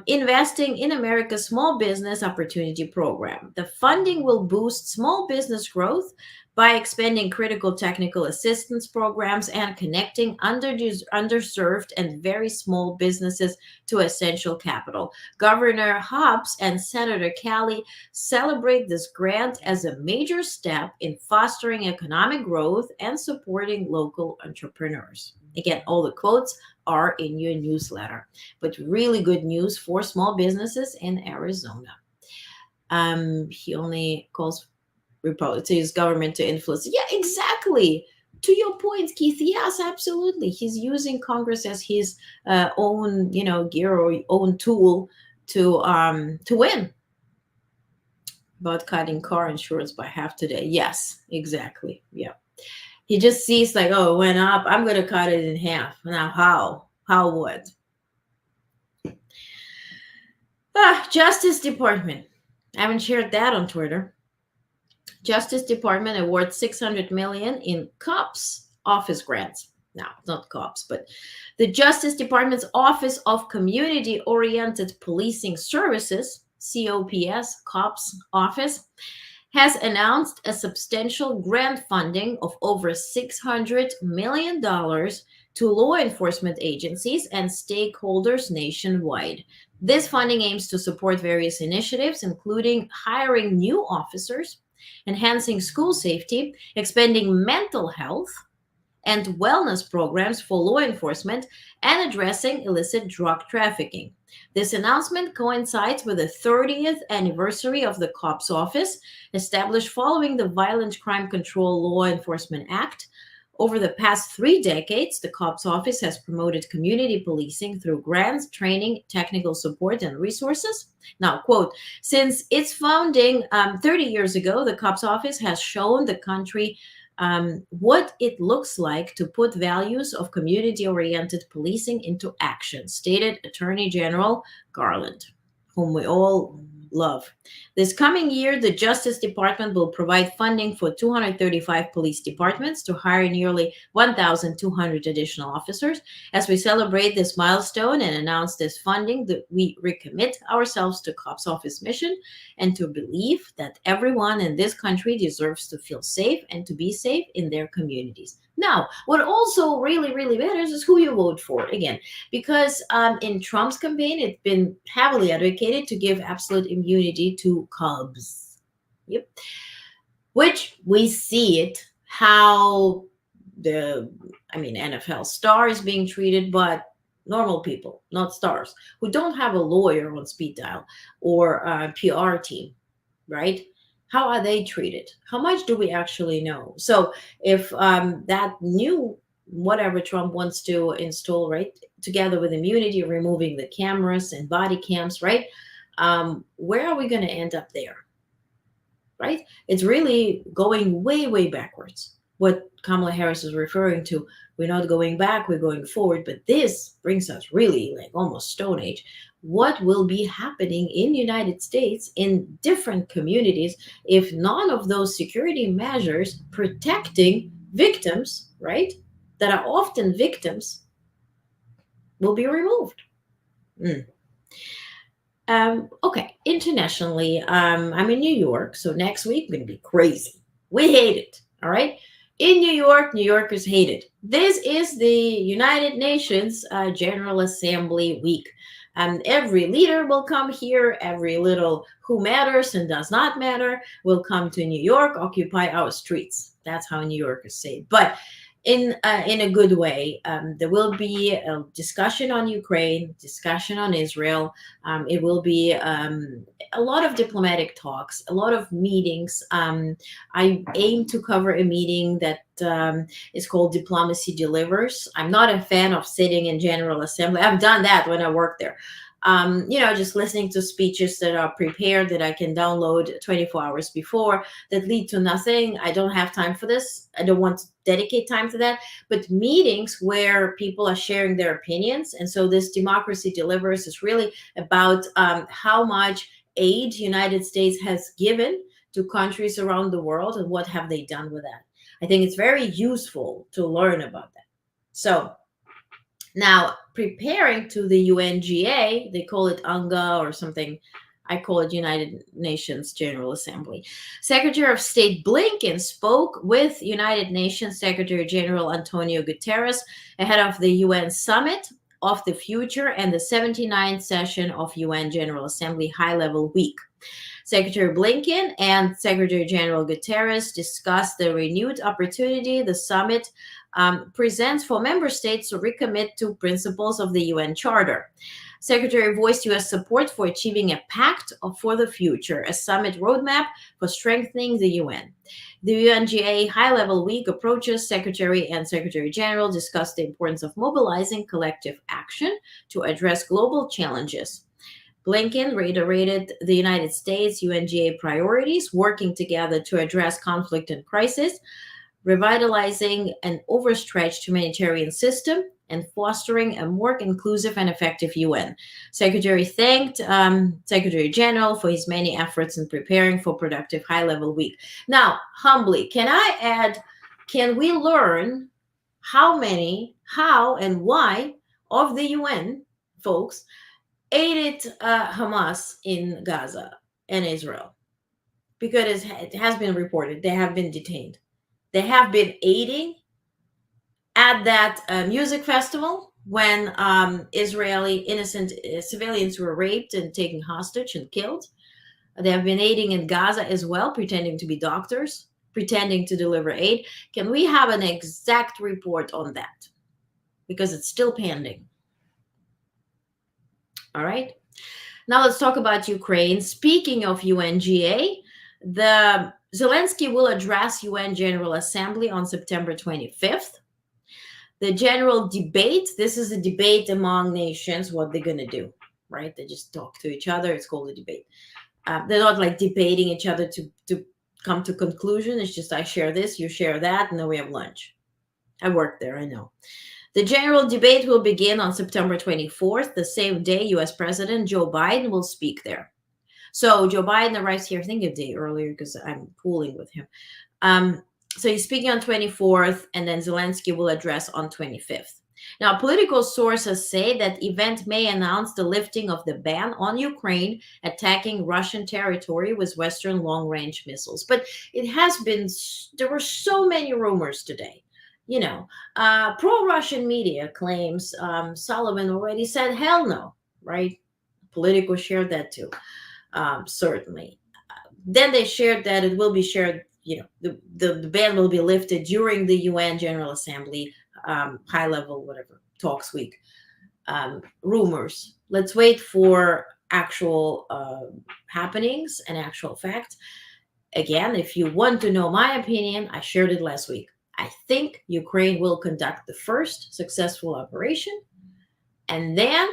Investing in America's Small Business Opportunity Program. The funding will boost small business growth by expanding critical technical assistance programs and connecting underserved and very small businesses to essential capital. Governor Hobbs and Senator Kelly celebrate this grant as a major step in fostering economic growth and supporting local entrepreneurs. Again, all the quotes are in your newsletter, but really good news for small businesses in Arizona. He only calls Republicans to use government to influence. Yeah, exactly. To your point, Keith. Yes, absolutely. He's using Congress as his own, gear or own tool to win. About cutting car insurance by half today. Yes, exactly. Yeah. He just sees like, oh, it went up. I'm going to cut it in half. Now, how? How what? Justice Department. I haven't shared that on Twitter. Justice Department awards $600 million in COPS office grants. Now, not cops, but the Justice Department's Office of Community Oriented Policing Services, COPS office, has announced a substantial grant funding of over $600 million to law enforcement agencies and stakeholders nationwide. This funding aims to support various initiatives, including hiring new officers, enhancing school safety, expanding mental health and wellness programs for law enforcement, and addressing illicit drug trafficking. This announcement coincides with the 30th anniversary of the COPS office, established following the Violent Crime Control Law Enforcement Act. Over the past 3 decades, the COPS office has promoted community policing through grants, training, technical support, and resources. Now, quote, since its founding 30 years ago, the COPS office has shown the country what it looks like to put values of community-oriented policing into action, stated Attorney General Garland, whom we all love. This coming year, the Justice Department will provide funding for 235 police departments to hire nearly 1,200 additional officers. As we celebrate this milestone and announce this funding, that we recommit ourselves to COPS office mission and to believe that everyone in this country deserves to feel safe and to be safe in their communities. Now, what also really, really matters is who you vote for, again, because in Trump's campaign, it's been heavily advocated to give absolute immunity to Cubs. Yep. Which we see it, how NFL star is being treated, but normal people, not stars, who don't have a lawyer on speed dial or a PR team, right? How are they treated? How much do we actually know? So if that new whatever Trump wants to install, right, together with immunity, removing the cameras and body cams, right, where are we going to end up there, right? It's really going way, way backwards. What Kamala Harris is referring to, we're not going back, we're going forward, but this brings us really like almost Stone Age. What will be happening in the United States in different communities if none of those security measures protecting victims, right, that are often victims, will be removed? Okay, internationally, I'm in New York, so next week going to be crazy. We hate it, all right? In New York, New Yorkers hate it. This is the United Nations General Assembly week. Every leader will come here. Every little who matters and does not matter will come to New York, occupy our streets. That's how New Yorkers say it. But in a good way, there will be a discussion on Ukraine, discussion on Israel. It will be a lot of diplomatic talks, a lot of meetings. I aim to cover a meeting that is called Diplomacy Delivers. I'm not a fan of sitting in General Assembly. I've done that when I worked there. Just listening to speeches that are prepared that I can download 24 hours before that lead to nothing. I don't have time for this. I don't want to dedicate time to that. But meetings where people are sharing their opinions. And so this Democracy Delivers is really about how much aid the United States has given to countries around the world and what have they done with that. I think it's very useful to learn about that. So now, preparing to the UNGA, they call it UNGA or something. I call it United Nations General Assembly. Secretary of State Blinken spoke with United Nations Secretary General Antonio Guterres ahead of the UN Summit of the Future and the 79th session of UN General Assembly High-Level Week. Secretary Blinken and Secretary General Guterres discussed the renewed opportunity the summit presents for member states to recommit to principles of the UN Charter. Secretary voiced U.S. support for achieving a pact for the future, a summit roadmap for strengthening the UN. The UNGA High-Level Week approaches. Secretary and Secretary General discussed the importance of mobilizing collective action to address global challenges. Blinken reiterated the United States UNGA priorities, working together to address conflict and crisis, revitalizing an overstretched humanitarian system, and fostering a more inclusive and effective UN. Secretary thanked Secretary General for his many efforts in preparing for productive high-level week. Now, humbly, can I add, can we learn how and why of the UN folks aided Hamas in Gaza and Israel, because it has been reported they have been detained. They have been aiding at that music festival when Israeli innocent civilians were raped and taken hostage and killed. They have been aiding in Gaza as well, pretending to be doctors, pretending to deliver aid. Can we have an exact report on that? Because it's still pending. All right. Now let's talk about Ukraine. Speaking of UNGA, the Zelensky will address UN General Assembly on September 25th. The general debate, this is a debate among nations, what they're going to do, right? They just talk to each other. It's called a debate. They're not like debating each other to come to conclusion. It's just I share this, you share that, and then we have lunch. I worked there, I know. The general debate will begin on September 24th, the same day U.S. President Joe Biden will speak there. So Joe Biden arrives here, I think a day earlier because I'm pooling with him. So he's speaking on 24th, and then Zelensky will address on 25th. Now, political sources say that event may announce the lifting of the ban on Ukraine attacking Russian territory with Western long-range missiles. But it has been, there were so many rumors today. You know, pro-Russian media claims Sullivan already said hell no, right? Politico shared that too, certainly. Then they shared that it will be shared, you know, the ban will be lifted during the UN General Assembly high level, whatever, talks week. Rumors. Let's wait for actual happenings and actual facts. Again, if you want to know my opinion, I shared it last week. I think Ukraine will conduct the first successful operation, and then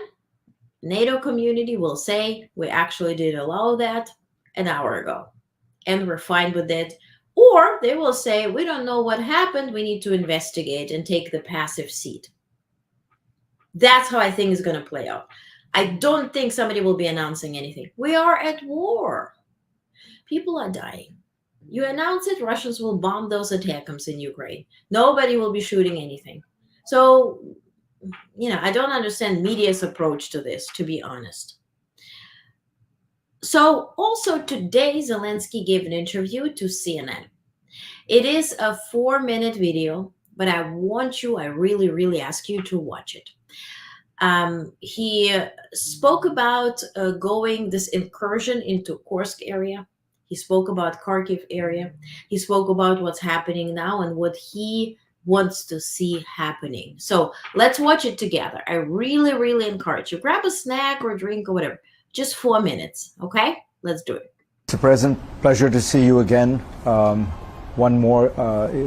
NATO community will say, we actually did allow that an hour ago, and we're fine with it. Or they will say, we don't know what happened, we need to investigate and take the passive seat. That's how I think it's going to play out. I don't think somebody will be announcing anything. We are at war. People are dying. You announce it, Russians will bomb those attack camps in Ukraine. Nobody will be shooting anything. So, you know, I don't understand media's approach to this, to be honest. So also today, Zelensky gave an interview to CNN. It is a 4-minute video, but I really ask you to watch it. He spoke about going this incursion into Kursk area. He spoke about Kharkiv area. He spoke about what's happening now and what he wants to see happening. So let's watch it together. I really encourage you. Grab a snack or a drink or whatever. Just 4 minutes, okay? Let's do it. Mr. President, pleasure to see you again. One more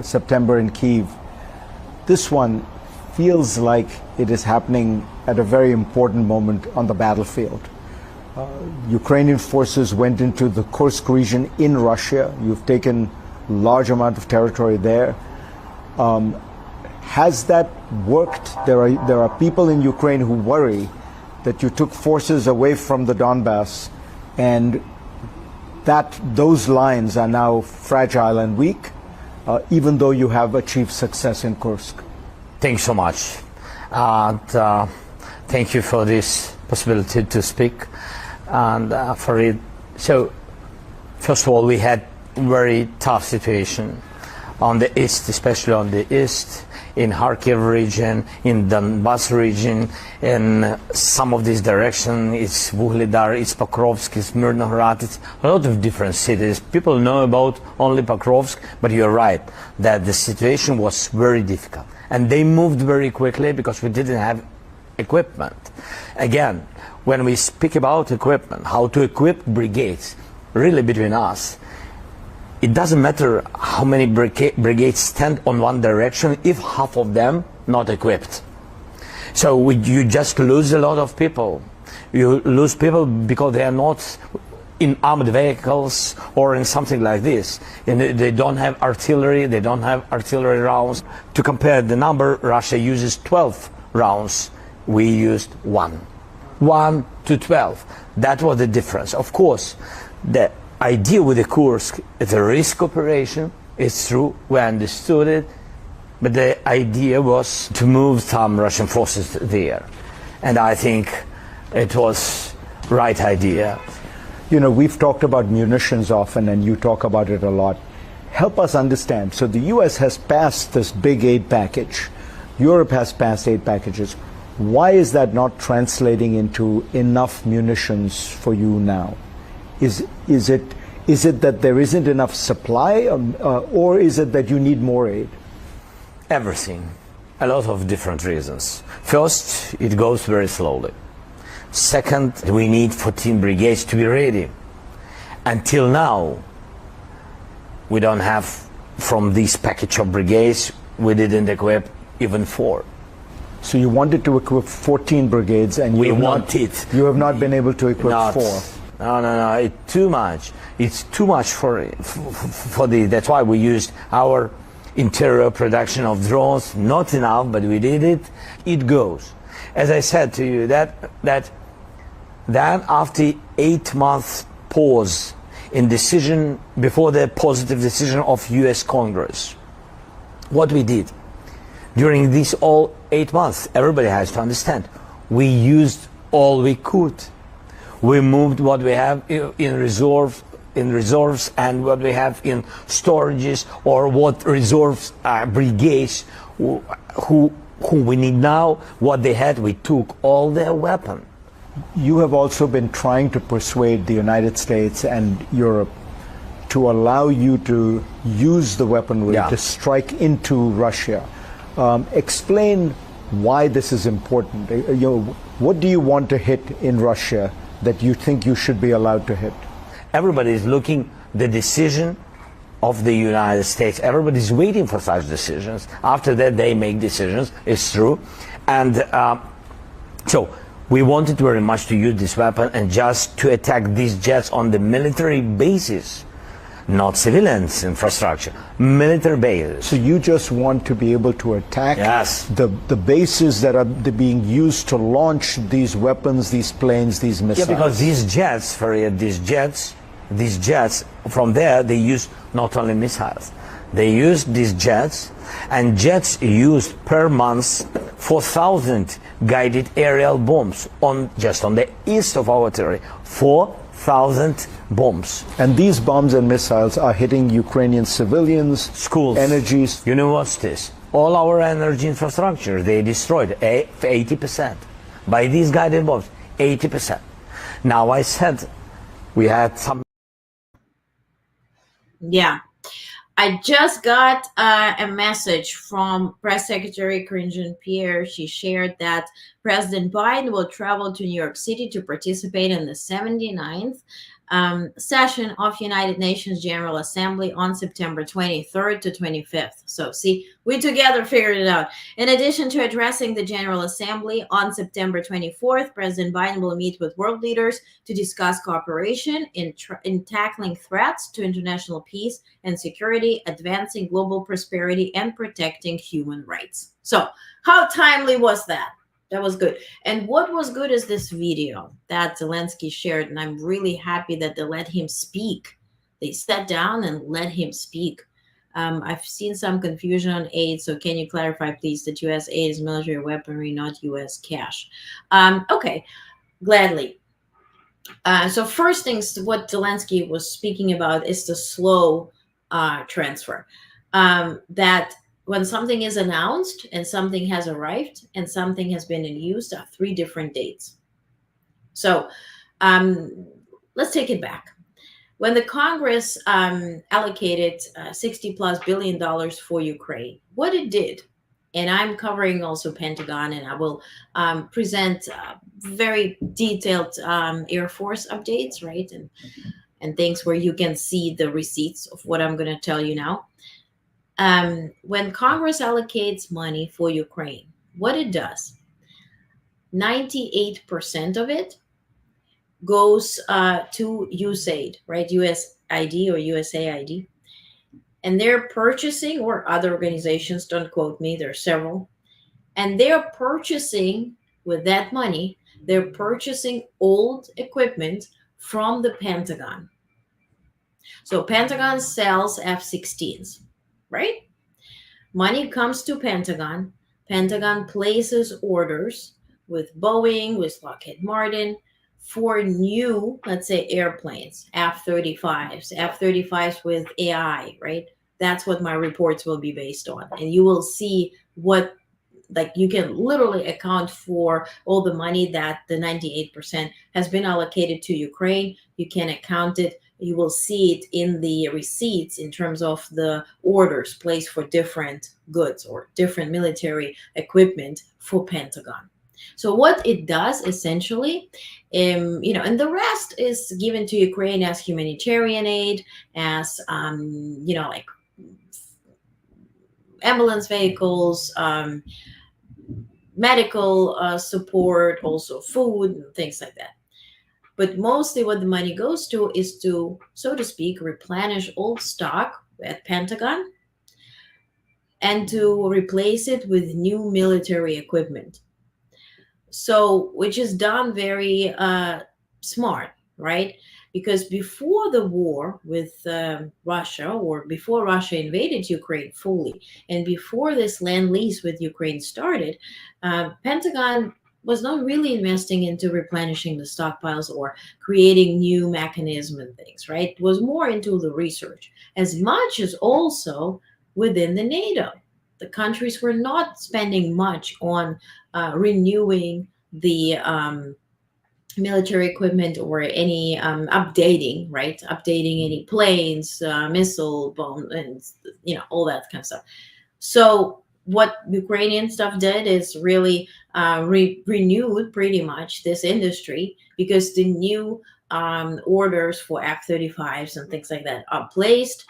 September in Kyiv. This one feels like it is happening at a very important moment on the battlefield. Ukrainian forces went into the Kursk region in Russia. You've taken a large amount of territory there. Has that worked? There are people in Ukraine who worry that you took forces away from the Donbass and that those lines are now fragile and weak, even though you have achieved success in Kursk. Thanks so much. And thank you for this possibility to speak. And for it, so first of all, we had very tough situation on the east, especially on the east, in Kharkiv region, in Donbas region, in some of this direction. It's Vuhledar, it's Pokrovsk, it's Myrnogorod, it's a lot of different cities. People know about only Pokrovsk, but you're right that the situation was very difficult. And they moved very quickly because we didn't have equipment. Again, when we speak about equipment, how to equip brigades, really between us, it doesn't matter how many brigades stand on one direction if half of them not equipped. So you just lose a lot of people. You lose people because they are not in armored vehicles or in something like this. And they don't have artillery, they don't have artillery rounds. To compare the number, Russia uses 12 rounds, we used 1 to 12. That was the difference. Of course, the idea with the Kursk, it's a risk operation. It's true, we understood it. but the idea was to move some Russian forces there. And I think it was right idea. You know, we've talked about munitions often, and you talk about it a lot. Help us understand. So the U.S. has passed this big aid package. Europe has passed aid packages. Why is that not translating into enough munitions for you now? Is it that there isn't enough supply, or is it that you need more aid? Everything. A lot of different reasons. First, it goes very slowly. Second, we need 14 brigades to be ready. Until now, we don't have, from this package of brigades, we didn't equip even 4. So you wanted to equip 14 brigades, and We you have not been able to equip 4. No, it's too much. It's too much for that's why we used our interior production of drones. Not enough, but we did it. It goes. As I said to you, that after 8 months pause in decision before the positive decision of U.S. Congress, what we did during these all 8 months, everybody has to understand, we used all we could. We moved what we have in reserves and what we have in storages, or what reserves brigades who we need now, what they had, we took all their weapons. You have also been trying to persuade the United States and Europe to allow you to use the weaponry to strike into Russia. Explain why this is important. What do you want to hit in Russia that you think you should be allowed to hit? Everybody is looking the decision of the United States. Everybody is waiting for such decisions. After that, they make decisions. It's true. And so we wanted very much to use this weapon and just to attack these jets on the military bases, not civilians infrastructure, military bases. So you just want to be able to attack the bases that are being used to launch these weapons, these planes, these missiles. Yeah, because these jets, from there, they use not only missiles. They use these jets, and jets used per month 4,000 guided aerial bombs just on the east of our territory. 4,000 bombs. And these bombs and missiles are hitting Ukrainian civilians, schools, energies, universities, all our energy infrastructure. They destroyed 80%. By these guided bombs, 80%. Now, I said we had some. Yeah. I just got a message from Press Secretary Karine Jean-Pierre. She shared that President Biden will travel to New York City to participate in the 79th session of United Nations General Assembly on September 23rd to 25th. So see, we together figured it out. In addition to addressing the General Assembly on September 24th, President Biden will meet with world leaders to discuss cooperation in tackling threats to international peace and security, advancing global prosperity, and protecting human rights. So how timely was that? That was good. And what was good is this video that Zelensky shared. And I'm really happy that they let him speak. They sat down and let him speak. I've seen some confusion on aid. So can you clarify, please, that U.S. aid is military weaponry, not U.S. cash? Okay, gladly. So first things, what Zelensky was speaking about is the slow transfer. That when something is announced and something has arrived and something has been in use, are 3 different dates. So let's take it back. When the Congress allocated $60+ billion for Ukraine, what it did, and I'm covering also Pentagon, and I will present very detailed Air Force updates, right? And things where you can see the receipts of what I'm going to tell you now. When Congress allocates money for Ukraine, what it does, 98% of it goes to USAID, right? USID or USAID. And they're purchasing, or other organizations, don't quote me, there are several. And they're purchasing, with that money, they're purchasing old equipment from the Pentagon. So Pentagon sells F-16s, right? money comes to Pentagon. Pentagon places orders with Boeing, with Lockheed Martin for new, let's say, airplanes, F-35s, F-35s with AI, right? That's what my reports will be based on. And you will see what, like, you can literally account for all the money that the 98% has been allocated to Ukraine. You can account it. You will see it in the receipts in terms of the orders placed for different goods or different military equipment for Pentagon. So what it does essentially, and the rest is given to Ukraine as humanitarian aid, as like ambulance vehicles, medical support, also food and things like that. But mostly what the money goes to is to, so to speak, replenish old stock at Pentagon and to replace it with new military equipment. So, which is done very smart, right? Because before the war with Russia, or before Russia invaded Ukraine fully, and before this land lease with Ukraine started, Pentagon was not really investing into replenishing the stockpiles or creating new mechanism and things, right? It was more into the research, as much as also within the NATO. The countries were not spending much on renewing the military equipment or any updating, right? Updating any planes, missile bomb, and all that kind of stuff. So what Ukrainian stuff did is really renewed pretty much this industry, because the new orders for F-35s and things like that are placed.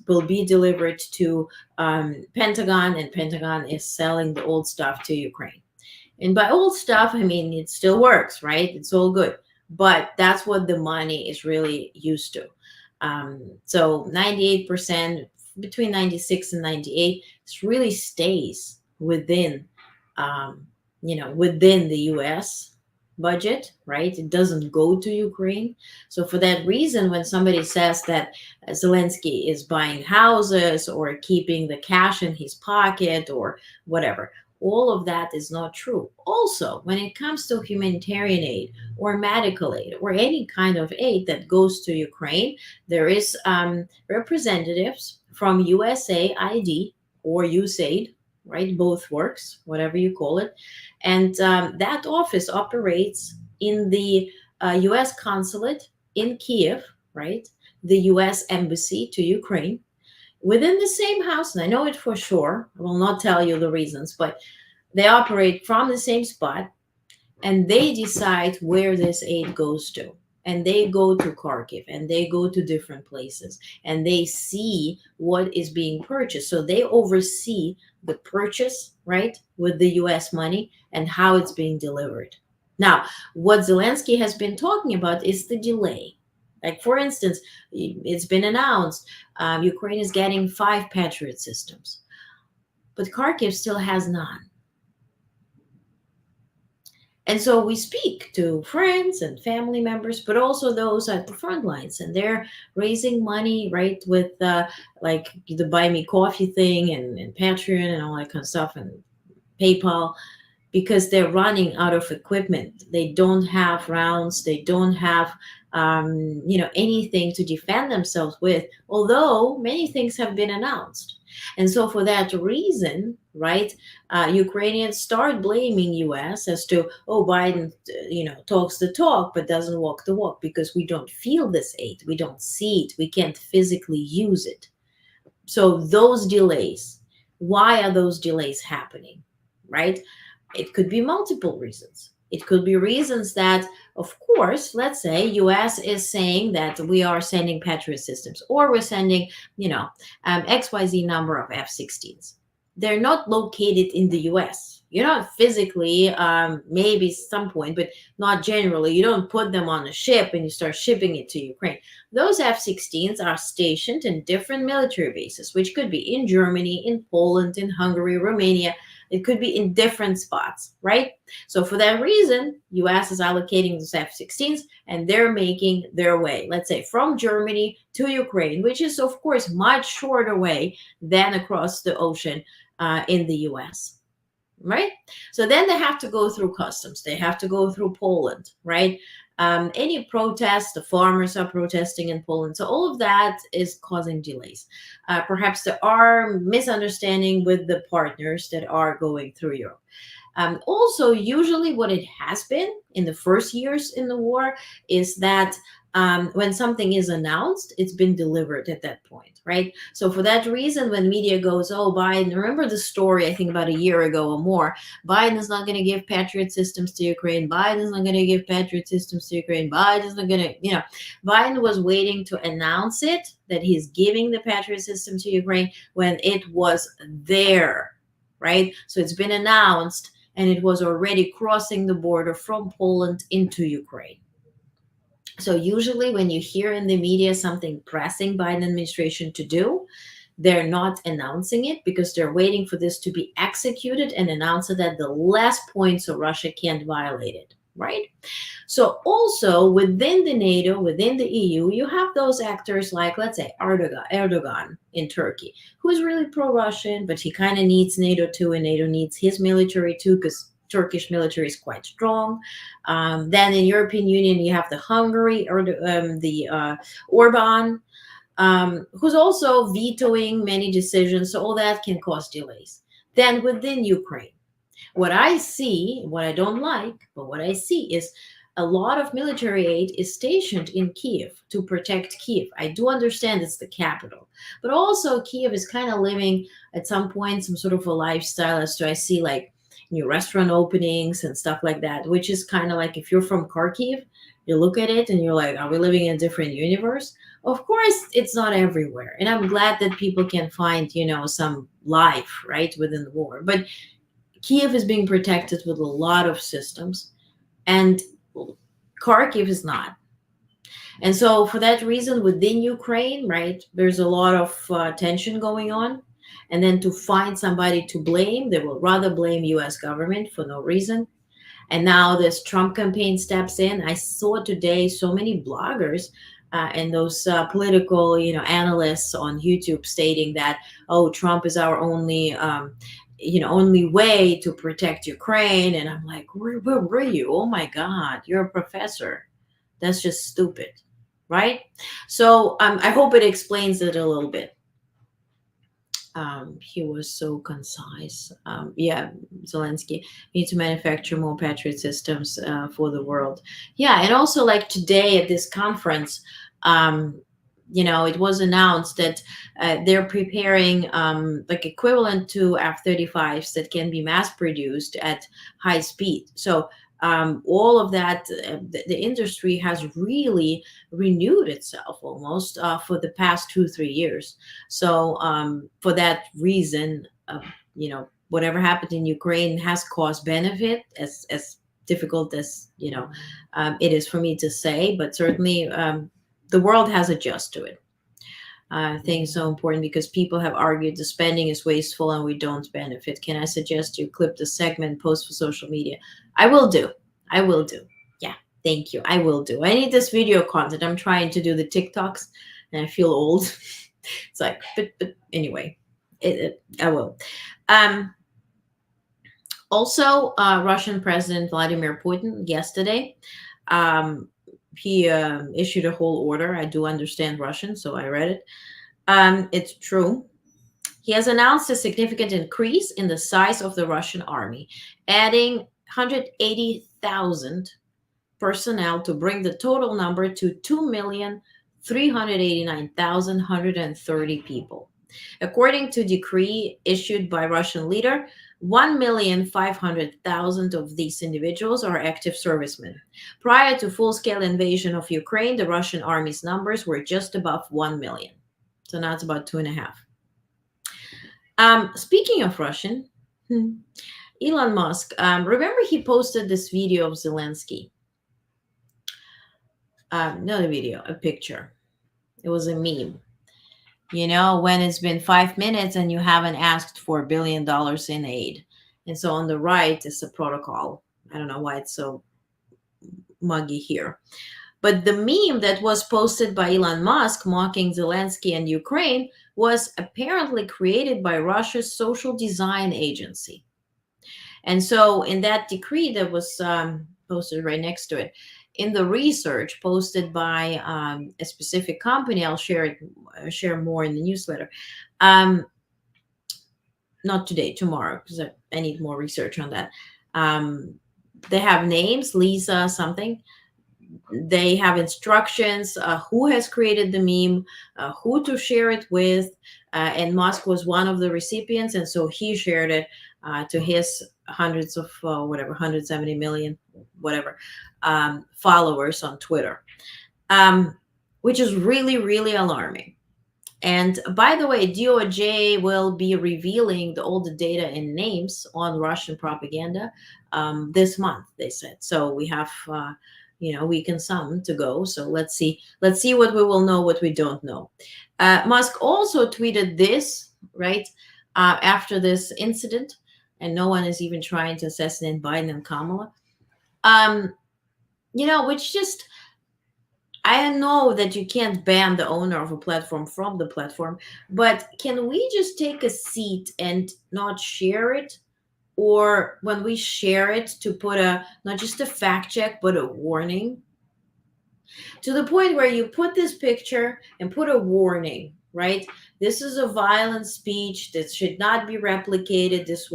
Will be delivered to Pentagon, and Pentagon is selling the old stuff to Ukraine. And by old stuff, I mean, it still works, right? It's all good. But that's what the money is really used to. So 98%, between 96 and 98, it really stays within, within the U.S. budget, right? It doesn't go to Ukraine. So for that reason, when somebody says that Zelensky is buying houses or keeping the cash in his pocket or whatever, all of that is not true. Also, when it comes to humanitarian aid or medical aid or any kind of aid that goes to Ukraine, there is representatives from USAID or USAID, right? Both works, whatever you call it. And that office operates in the US consulate in Kiev, right? The US embassy to Ukraine, within the same house. And I know it for sure. I will not tell you the reasons, but they operate from the same spot, and they decide where this aid goes to. And they go to Kharkiv, and they go to different places, and they see what is being purchased. So they oversee the purchase, right, with the US money, and how it's being delivered. Now, what Zelensky has been talking about is the delay. Like, for instance, it's been announced Ukraine is getting 5 Patriot systems, but Kharkiv still has none. And so we speak to friends and family members, but also those at the front lines, and they're raising money, right, with like the Buy Me Coffee thing and Patreon and all that kind of stuff, and PayPal, because they're running out of equipment. They don't have rounds. They don't have, anything to defend themselves with, although many things have been announced. And so for that reason, right, Ukrainians start blaming U.S. as to, oh, Biden, talks the talk, but doesn't walk the walk, because we don't feel this aid. We don't see it. We can't physically use it. So those delays, why are those delays happening, right? It could be multiple reasons. It could be reasons that, of course, let's say U.S. is saying that we are sending Patriot systems, or we're sending, XYZ number of F-16s. They're not located in the U.S. You're not physically, maybe some point, but not generally. You don't put them on a ship and you start shipping it to Ukraine. Those F-16s are stationed in different military bases, which could be in Germany, in Poland, in Hungary, Romania, It could be in different spots, right? So for that reason, US is allocating those F-16s, and they're making their way, let's say, from Germany to Ukraine, which is, of course, much shorter way than across the ocean in the US, right? So then they have to go through customs. They have to go through Poland, right? Any protest, the farmers are protesting in Poland. So all of that is causing delays. Perhaps there are misunderstanding with the partners that are going through Europe. Also, usually what it has been in the first years in the war is that when something is announced, it's been delivered at that point, right? So for that reason, when media goes, oh, Biden, remember the story, I think about a year ago or more, Biden is not going to give Patriot systems to Ukraine. Biden is not going to give Patriot systems to Ukraine. Biden is not going to, Biden was waiting to announce it, that he's giving the Patriot system to Ukraine when it was there, right? So it's been announced, and it was already crossing the border from Poland into Ukraine. So usually when you hear in the media something pressing Biden administration to do, they're not announcing it because they're waiting for this to be executed and announce it at the last point so Russia can't violate it, right? So also within the NATO, within the EU, you have those actors like, let's say, Erdogan in Turkey, who is really pro-Russian, but he kind of needs NATO too, and NATO needs his military too, because Turkish military is quite strong. Then in European Union, you have the Hungary or the Orban, who's also vetoing many decisions. So all that can cause delays. Then within Ukraine, what I see, what I don't like, but what I see is a lot of military aid is stationed in Kiev to protect Kiev. I do understand it's the capital, but also Kiev is kind of living at some point some sort of a lifestyle as to I see like new restaurant openings and stuff like that, which is kind of like if you're from Kharkiv, you look at it and you're like, are we living in a different universe? Of course, it's not everywhere. And I'm glad that people can find, some life, right, within the war. But Kiev is being protected with a lot of systems, and Kharkiv is not. And so for that reason, within Ukraine, right, there's a lot of tension going on. And then to find somebody to blame, they will rather blame US government for no reason. And now this Trump campaign steps in. I saw today so many bloggers and those political, analysts on YouTube stating that, oh, Trump is our only, only way to protect Ukraine. And I'm like, where were you? Oh my God, you're a professor. That's just stupid, right? So I hope it explains it a little bit. He was so concise. Yeah, Zelensky, we need to manufacture more Patriot systems for the world. Yeah, and also like today at this conference, it was announced that they're preparing like equivalent to F-35s that can be mass produced at high speed. So all of that, the industry has really renewed itself almost for the past 2-3 years. So for that reason, whatever happened in Ukraine has caused benefit, as difficult as it is for me to say, but certainly the world has adjusted to it. I think it's so important because people have argued the spending is wasteful and we don't benefit. Can I suggest you clip the segment, post for social media? I will do. Yeah, thank you. I will do. I need this video content. I'm trying to do the TikToks and I feel old. It's like, but anyway, I will. Also, Russian President Vladimir Putin yesterday, he issued a whole order. I do understand Russian, so I read it. It's true. He has announced a significant increase in the size of the Russian army, adding 180,000 personnel to bring the total number to 2,389,130 people. According to decree issued by Russian leader, 1,500,000 of these individuals are active servicemen. Prior to full-scale invasion of Ukraine, the Russian army's numbers were just above 1 million. So now it's about 2.5. Speaking of Russian, Elon Musk, remember he posted this video of Zelensky? Not a video, a picture. It was a meme. When it's been 5 minutes and you haven't asked for $1 billion in aid. And so on the right is a protocol. I don't know why it's so muggy here. But the meme that was posted by Elon Musk mocking Zelensky and Ukraine was apparently created by Russia's social design agency. And so, in that decree that was posted right next to it, in the research posted by a specific company, I'll share more in the newsletter. Not today, tomorrow, because I need more research on that. They have names, Lisa something. They have instructions, who has created the meme, who to share it with, and Musk was one of the recipients, and so he shared it to his hundreds of 170 million, whatever, followers on Twitter, which is really, really alarming. And by the way, DOJ will be revealing all the data and names on Russian propaganda this month, they said. So we have, a week and some to go. So let's see what we will know, what we don't know. Musk also tweeted this, right, after this incident, and no one is even trying to assassinate Biden and Kamala. Which just, I know that you can't ban the owner of a platform from the platform, but can we just take a seat and not share it? Or when we share it, to put not just a fact check, but a warning? To the point where you put this picture and put a warning, right? This is a violent speech that should not be replicated. This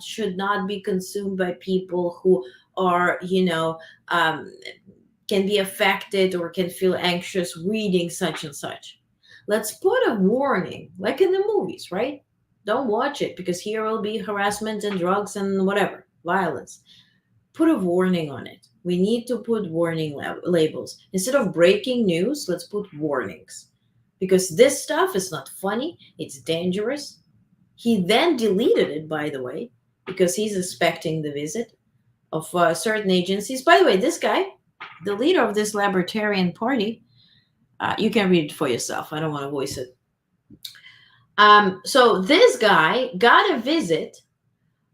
should not be consumed by people who are, can be affected or can feel anxious reading such and such. Let's put a warning, like in the movies, right? Don't watch it because here will be harassment and drugs and whatever, violence. Put a warning on it. We need to put warning labels. Instead of breaking news, let's put warnings. Because this stuff is not funny, it's dangerous. He then deleted it, by the way, because he's expecting the visit of certain agencies. By the way, this guy, the leader of this libertarian party, you can read it for yourself. I don't want to voice it. So this guy got a visit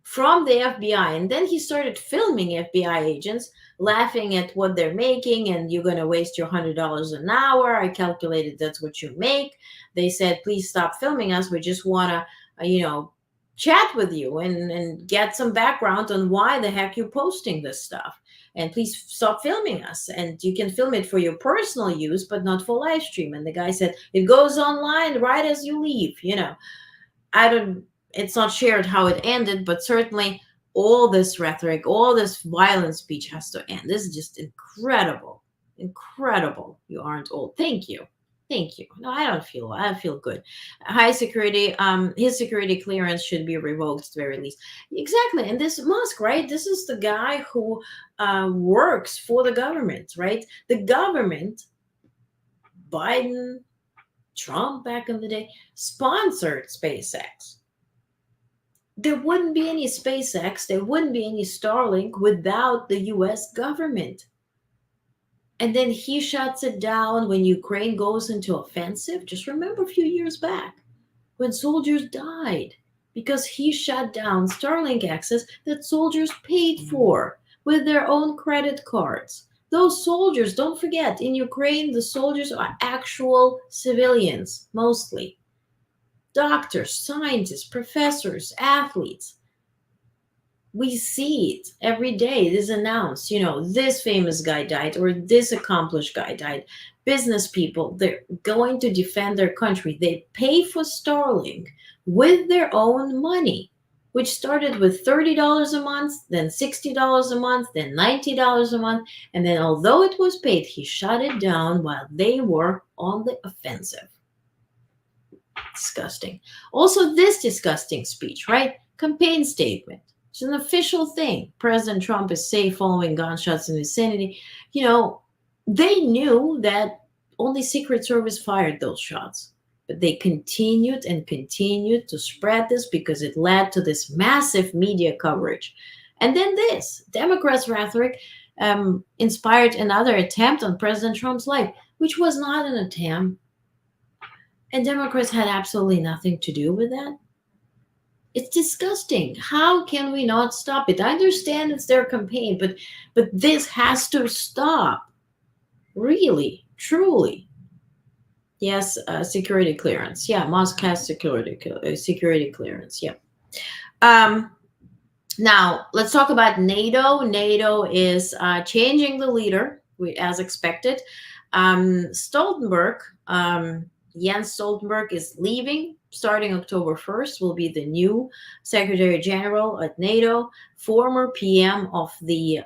from the FBI, and then he started filming FBI agents laughing at what they're making, and you're going to waste your $100 an hour. I calculated that's what you make. They said, please stop filming us. We just want to, chat with you and get some background on why the heck you're posting this stuff. And please stop filming us. And you can film it for your personal use, but not for live stream. And the guy said, it goes online right as you leave. It's not shared how it ended, but certainly all this rhetoric, all this violent speech has to end. This is just incredible. Incredible. You aren't old. Thank you. No, I feel good. High security, his security clearance should be revoked at the very least. Exactly. And this Musk, right? This is the guy who works for the government, right? The government, Biden, Trump back in the day, sponsored SpaceX. There wouldn't be any SpaceX, there wouldn't be any Starlink without the US government. And then he shuts it down when Ukraine goes into offensive. Just remember a few years back when soldiers died because he shut down Starlink access that soldiers paid for with their own credit cards. Those soldiers, don't forget, in Ukraine, the soldiers are actual civilians, mostly. Doctors, scientists, professors, athletes. We see it every day. It is announced, this famous guy died or this accomplished guy died. Business people, they're going to defend their country. They pay for Starlink with their own money, which started with $30 a month, then $60 a month, then $90 a month. And then although it was paid, he shut it down while they were on the offensive. Disgusting. Also, this disgusting speech, right? Campaign statement. It's an official thing. President Trump is safe following gunshots in the vicinity. They knew that only Secret Service fired those shots, but they continued and continued to spread this because it led to this massive media coverage. And then this, Democrats' rhetoric inspired another attempt on President Trump's life, which was not an attempt. And Democrats had absolutely nothing to do with that. It's disgusting. How can we not stop it? I understand it's their campaign, but this has to stop. Really, truly. Yes, security clearance. Yeah, Musk has security clearance. Yeah. Um, Now, let's talk about NATO. NATO is changing the leader, as expected. Stoltenberg, Jens Stoltenberg, is leaving starting October 1st, will be the new Secretary General at NATO, former PM of the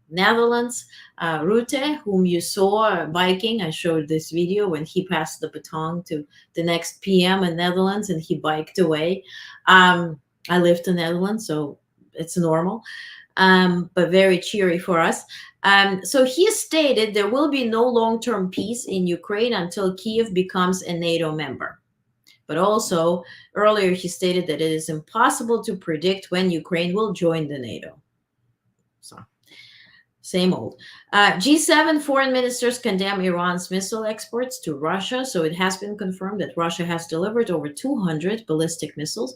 Netherlands, Rutte, whom you saw biking. I showed this video when he passed the baton to the next PM in Netherlands and he biked away. I lived in Netherlands, so it's normal, but very cheery for us. So he stated there will be no long-term peace in Ukraine until Kiev becomes a NATO member. But also, earlier he stated that it is impossible to predict when Ukraine will join the NATO. So, same old. G7 foreign ministers condemn Iran's missile exports to Russia. So it has been confirmed that Russia has delivered over 200 ballistic missiles.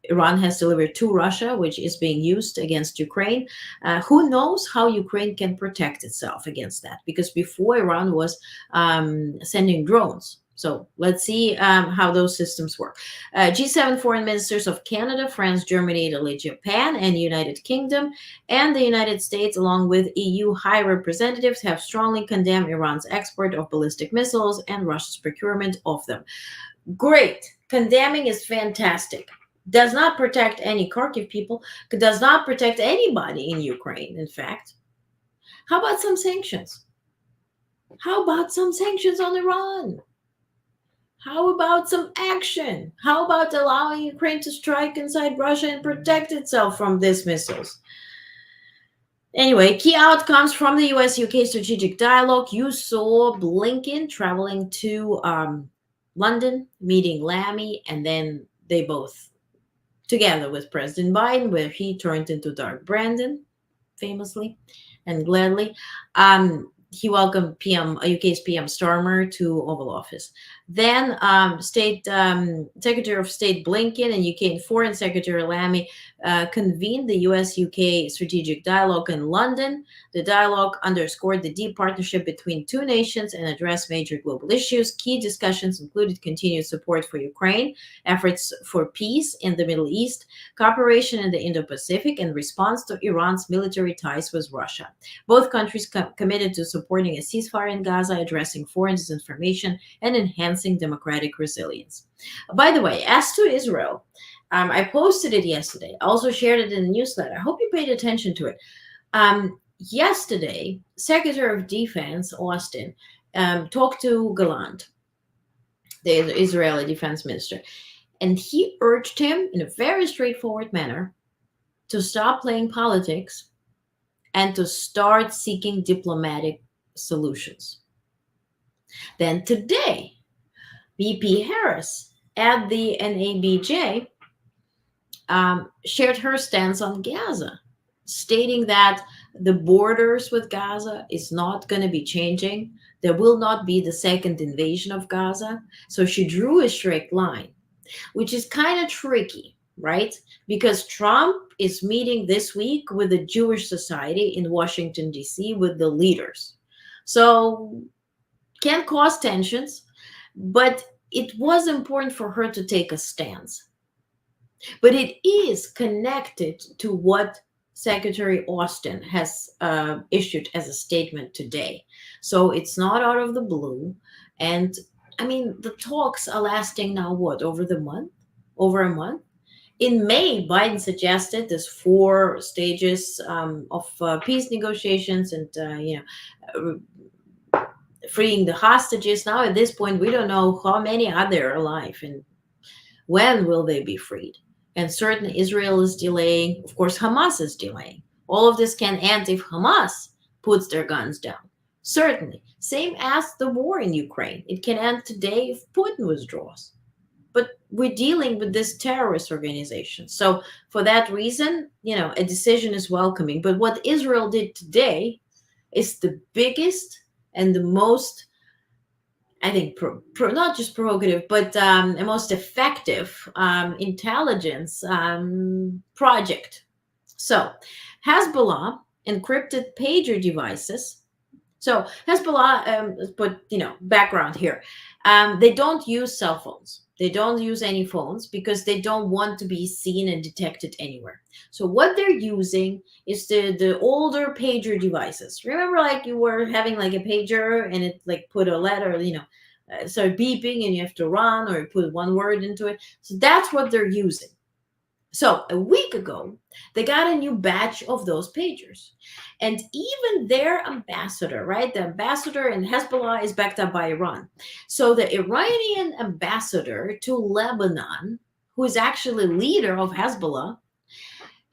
Iran has delivered to Russia, which is being used against Ukraine. Who knows how Ukraine can protect itself against that? Because before, Iran was sending drones. So let's see how those systems work. G7 foreign ministers of Canada, France, Germany, Italy, Japan, and United Kingdom, and the United States, along with EU high representatives, have strongly condemned Iran's export of ballistic missiles and Russia's procurement of them. Great. Condemning is fantastic. Does not protect any Kharkiv people, does not protect anybody in Ukraine, in fact. How about some sanctions? How about some sanctions on Iran? How about some action? How about allowing Ukraine to strike inside Russia and protect itself from these missiles? Anyway, key outcomes from the US-UK strategic dialogue. You saw Blinken traveling to London, meeting Lammy, and then they both together with President Biden, where he turned into Dark Brandon, famously and gladly. He welcomed UK's PM Starmer to Oval Office. Then Secretary of State Blinken and UK Foreign Secretary Lammy convened the US-UK strategic dialogue in London. The dialogue underscored the deep partnership between two nations and addressed major global issues. Key discussions included continued support for Ukraine, efforts for peace in the Middle East, cooperation in the Indo-Pacific, and response to Iran's military ties with Russia. Both countries committed to supporting a ceasefire in Gaza, addressing foreign disinformation, and enhancing democratic resilience. By the way, as to Israel, I posted it yesterday. I also shared it in the newsletter. I hope you paid attention to it. Yesterday, Secretary of Defense Austin talked to Gallant, the Israeli defense minister, and he urged him in a very straightforward manner to stop playing politics and to start seeking diplomatic solutions. Then today, VP Harris at the NABJ shared her stance on Gaza, stating that the borders with Gaza is not going to be changing. There will not be the second invasion of Gaza. So she drew a strict line, which is kind of tricky, right? Because Trump is meeting this week with the Jewish Society in Washington, D.C., with the leaders. So can cause tensions, but it was important for her to take a stance. But it is connected to what Secretary Austin has issued as a statement today. So it's not out of the blue. And I mean, the talks are lasting now, what, over a month? In May, Biden suggested there's 4 stages of peace negotiations and, freeing the hostages. Now, at this point, we don't know how many are there alive and when will they be freed. And certainly Israel is delaying. Of course, Hamas is delaying. All of this can end if Hamas puts their guns down. Certainly. Same as the war in Ukraine. It can end today if Putin withdraws. But we're dealing with this terrorist organization. So for that reason, a decision is welcoming. But what Israel did today is the biggest and the most I think, not just provocative, but the most effective intelligence project. So, Hezbollah encrypted pager devices. So Hezbollah, let's put background here. They don't use cell phones. They don't use any phones because they don't want to be seen and detected anywhere. So what they're using is the older pager devices. Remember, like you were having like a pager and it like put a letter, start beeping and you have to run or you put one word into it. So that's what they're using. So a week ago, they got a new batch of those pagers. And even their ambassador, right? The ambassador in Hezbollah is backed up by Iran. So the Iranian ambassador to Lebanon, who is actually leader of Hezbollah,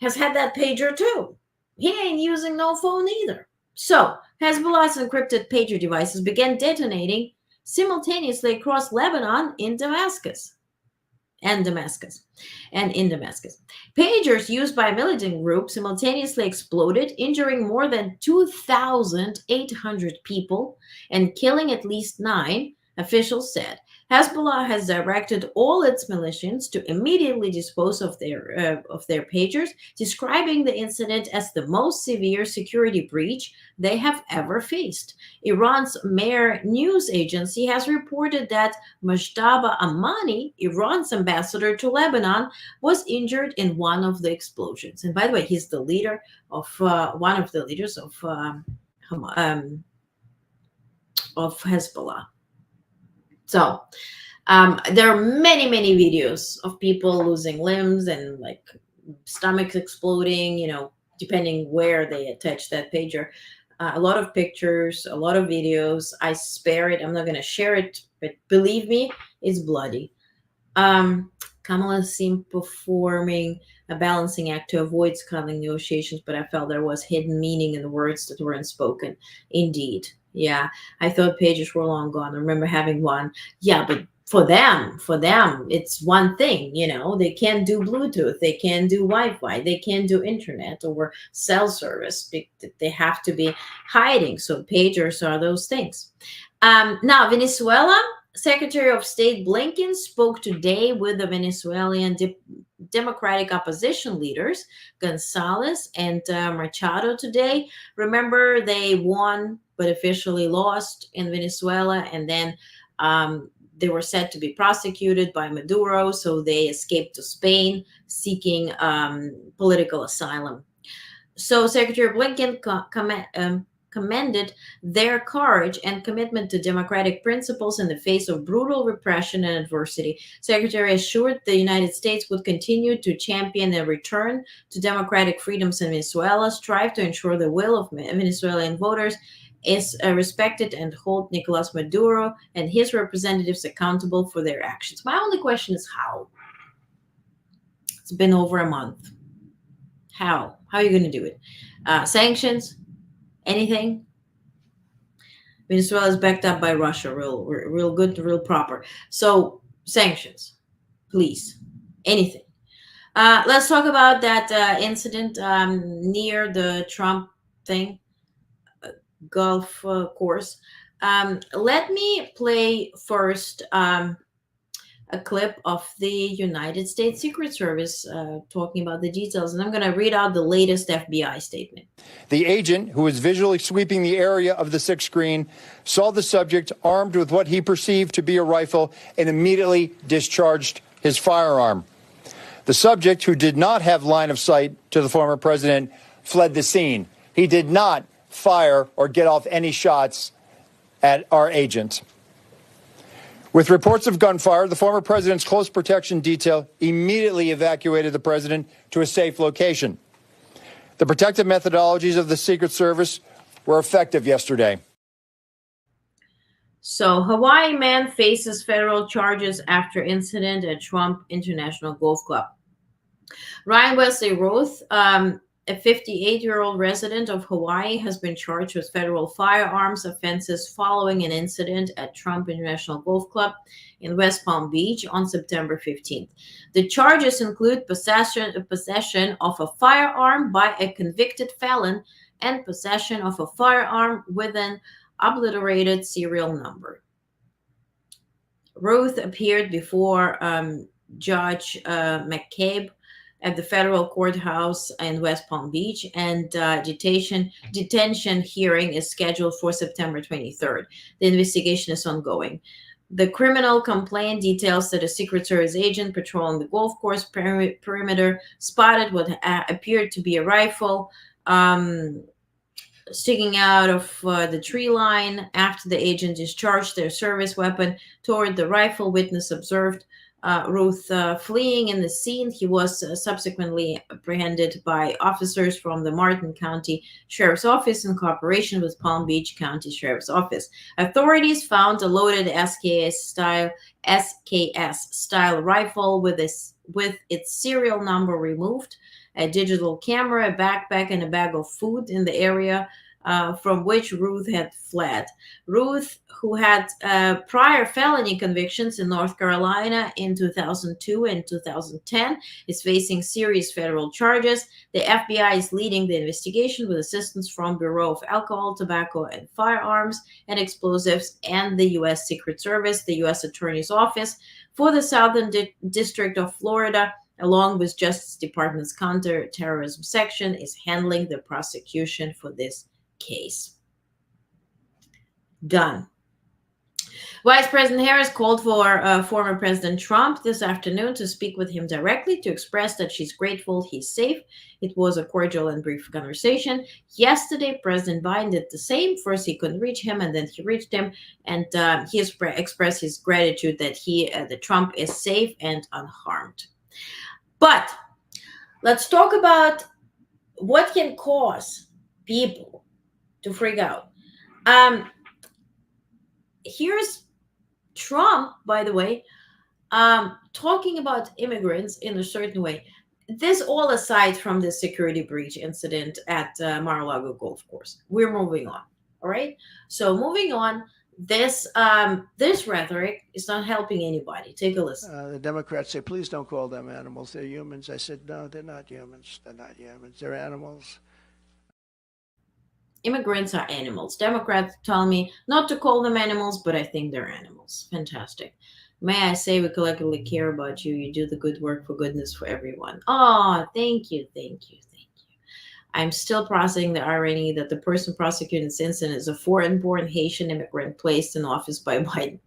has had that pager too. He ain't using no phone either. So Hezbollah's encrypted pager devices began detonating simultaneously across Lebanon in Damascus. And in Damascus. Pagers used by a militant group simultaneously exploded, injuring more than 2,800 people and killing at least 9, officials said. Hezbollah has directed all its militias to immediately dispose of their pagers, describing the incident as the most severe security breach they have ever faced. Iran's Mehr news agency has reported that Mojtaba Amani, Iran's ambassador to Lebanon, was injured in one of the explosions. And by the way, he's the leader of one of the leaders of Hezbollah. So there are many, many videos of people losing limbs and like stomachs exploding, depending where they attach that pager. A lot of pictures, a lot of videos. I spare it. I'm not going to share it, but believe me, it's bloody. Kamala seemed performing a balancing act to avoid scuttling negotiations, but I felt there was hidden meaning in the words that weren't spoken. Indeed. Yeah, I thought pages were long gone. I remember having one. Yeah, but for them, it's one thing, they can't do Bluetooth, they can't do Wi-Fi, they can't do internet or cell service. They have to be hiding. So pagers are those things. Now, Venezuela, Secretary of State Blinken spoke today with the Venezuelan Democratic opposition leaders, Gonzalez and Machado today. Remember, they won but officially lost in Venezuela, and then they were said to be prosecuted by Maduro, so they escaped to Spain seeking political asylum. So Secretary Blinken commended their courage and commitment to democratic principles in the face of brutal repression and adversity. Secretary assured the United States would continue to champion a return to democratic freedoms in Venezuela, strive to ensure the will of Venezuelan voters is respected, and hold Nicolas Maduro and his representatives accountable for their actions. My only question is how? It's been over a month. How? How are you going to do it? Sanctions? Anything? Venezuela is backed up by Russia, real good, real proper. So sanctions, please, anything. Let's talk about that incident near the Trump thing, golf course. Let me play first a clip of the United States Secret Service talking about the details, and I'm going to read out the latest FBI statement. The agent, who was visually sweeping the area of the sixth screen, saw the subject armed with what he perceived to be a rifle and immediately discharged his firearm. The subject, who did not have line of sight to the former president, fled the scene. He did not fire or get off any shots at our agent. With reports of gunfire, the former president's close protection detail immediately evacuated the president to a safe location. The protective methodologies of the Secret Service were effective yesterday. So, Hawaii man faces federal charges after incident at Trump International Golf Club. Ryan Wesley Roth, a 58-year-old resident of Hawaii, has been charged with federal firearms offenses following an incident at Trump International Golf Club in West Palm Beach on September 15th. The charges include possession of a firearm by a convicted felon and possession of a firearm with an obliterated serial number. Ruth appeared before Judge McCabe at the federal courthouse in West Palm Beach, and detention hearing is scheduled for September 23rd. The investigation is ongoing. The criminal complaint details that a Secret Service agent patrolling the golf course perimeter spotted what appeared to be a rifle sticking out of the tree line. After the agent discharged their service weapon toward the rifle, witness observed Ruth fleeing in the scene. He was subsequently apprehended by officers from the Martin County Sheriff's Office in cooperation with Palm Beach County Sheriff's Office. Authorities found a loaded SKS-style rifle with its serial number removed, a digital camera, a backpack, and a bag of food in the area from which Ruth had fled. Ruth, who had prior felony convictions in North Carolina in 2002 and 2010, is facing serious federal charges. The FBI is leading the investigation with assistance from Bureau of Alcohol, Tobacco, and Firearms and Explosives and the U.S. Secret Service. The U.S. Attorney's Office for the Southern District of Florida, along with Justice Department's Counterterrorism Section, is handling the prosecution for this case. Done. Vice President Harris called for former President Trump this afternoon to speak with him directly to express that she's grateful he's safe. It was a cordial and brief conversation. Yesterday, President Biden did the same. First, he couldn't reach him, and then he reached him, and he expressed his gratitude that that Trump is safe and unharmed. But let's talk about what can cause people to freak out. Here's Trump, by the way, talking about immigrants in a certain way. This all aside from the security breach incident at Mar-a-Lago golf course. We're moving on. All right. So moving on, this rhetoric is not helping anybody. Take a listen. The Democrats say, please don't call them animals. They're humans. I said, no, they're not humans. They're not humans. They're animals. Immigrants are animals. Democrats tell me not to call them animals, but I think they're animals. Fantastic. May I say we collectively care about you. You do the good work for goodness for everyone. Oh, thank you, thank you, thank you. I'm still processing the irony that the person prosecuting this incident is a foreign-born Haitian immigrant placed in office by Biden.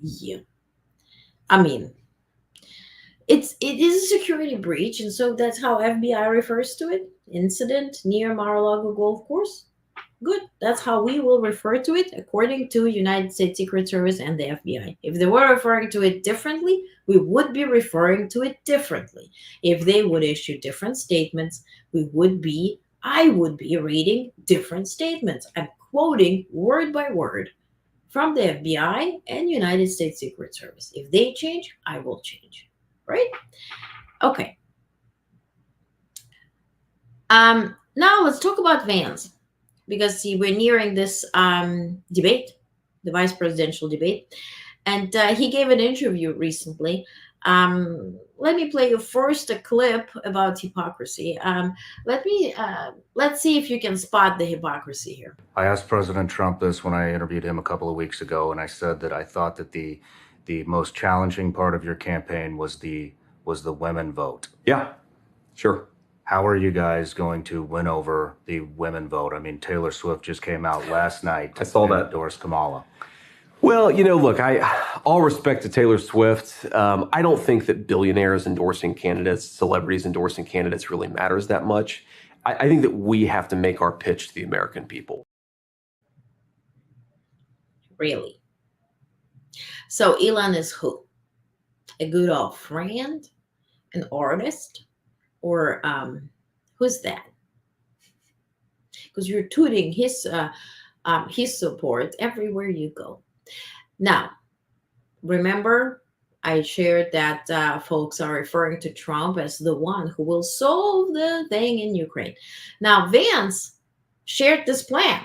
Yeah. I mean, it is a security breach, and so that's how FBI refers to it. Incident near Mar-a-Lago golf course. Good. That's how we will refer to it, according to United States Secret Service and the FBI. If they were referring to it differently, we would be referring to it differently. If they would issue different statements, I would be reading different statements. I'm quoting word by word from the FBI and United States Secret Service. If they change, I will change. Right? Okay. Now let's talk about Vance, because see, we're nearing this debate, the vice presidential debate, and he gave an interview recently. Let me play you first a clip about hypocrisy. Let's see if you can spot the hypocrisy here. I asked President Trump this when I interviewed him a couple of weeks ago, and I said that I thought that the most challenging part of your campaign was the women vote. Yeah, sure. How are you guys going to win over the women vote? I mean, Taylor Swift just came out last night. I saw that. Endorsed Kamala. Well, look, all respect to Taylor Swift. I don't think that billionaires endorsing candidates, celebrities endorsing candidates really matters that much. I think that we have to make our pitch to the American people. Really? So Elon is who? A good old friend? An artist? Or who's that? Because you're tooting his support everywhere you go. Now, remember, I shared that folks are referring to Trump as the one who will solve the thing in Ukraine. Now, Vance shared this plan.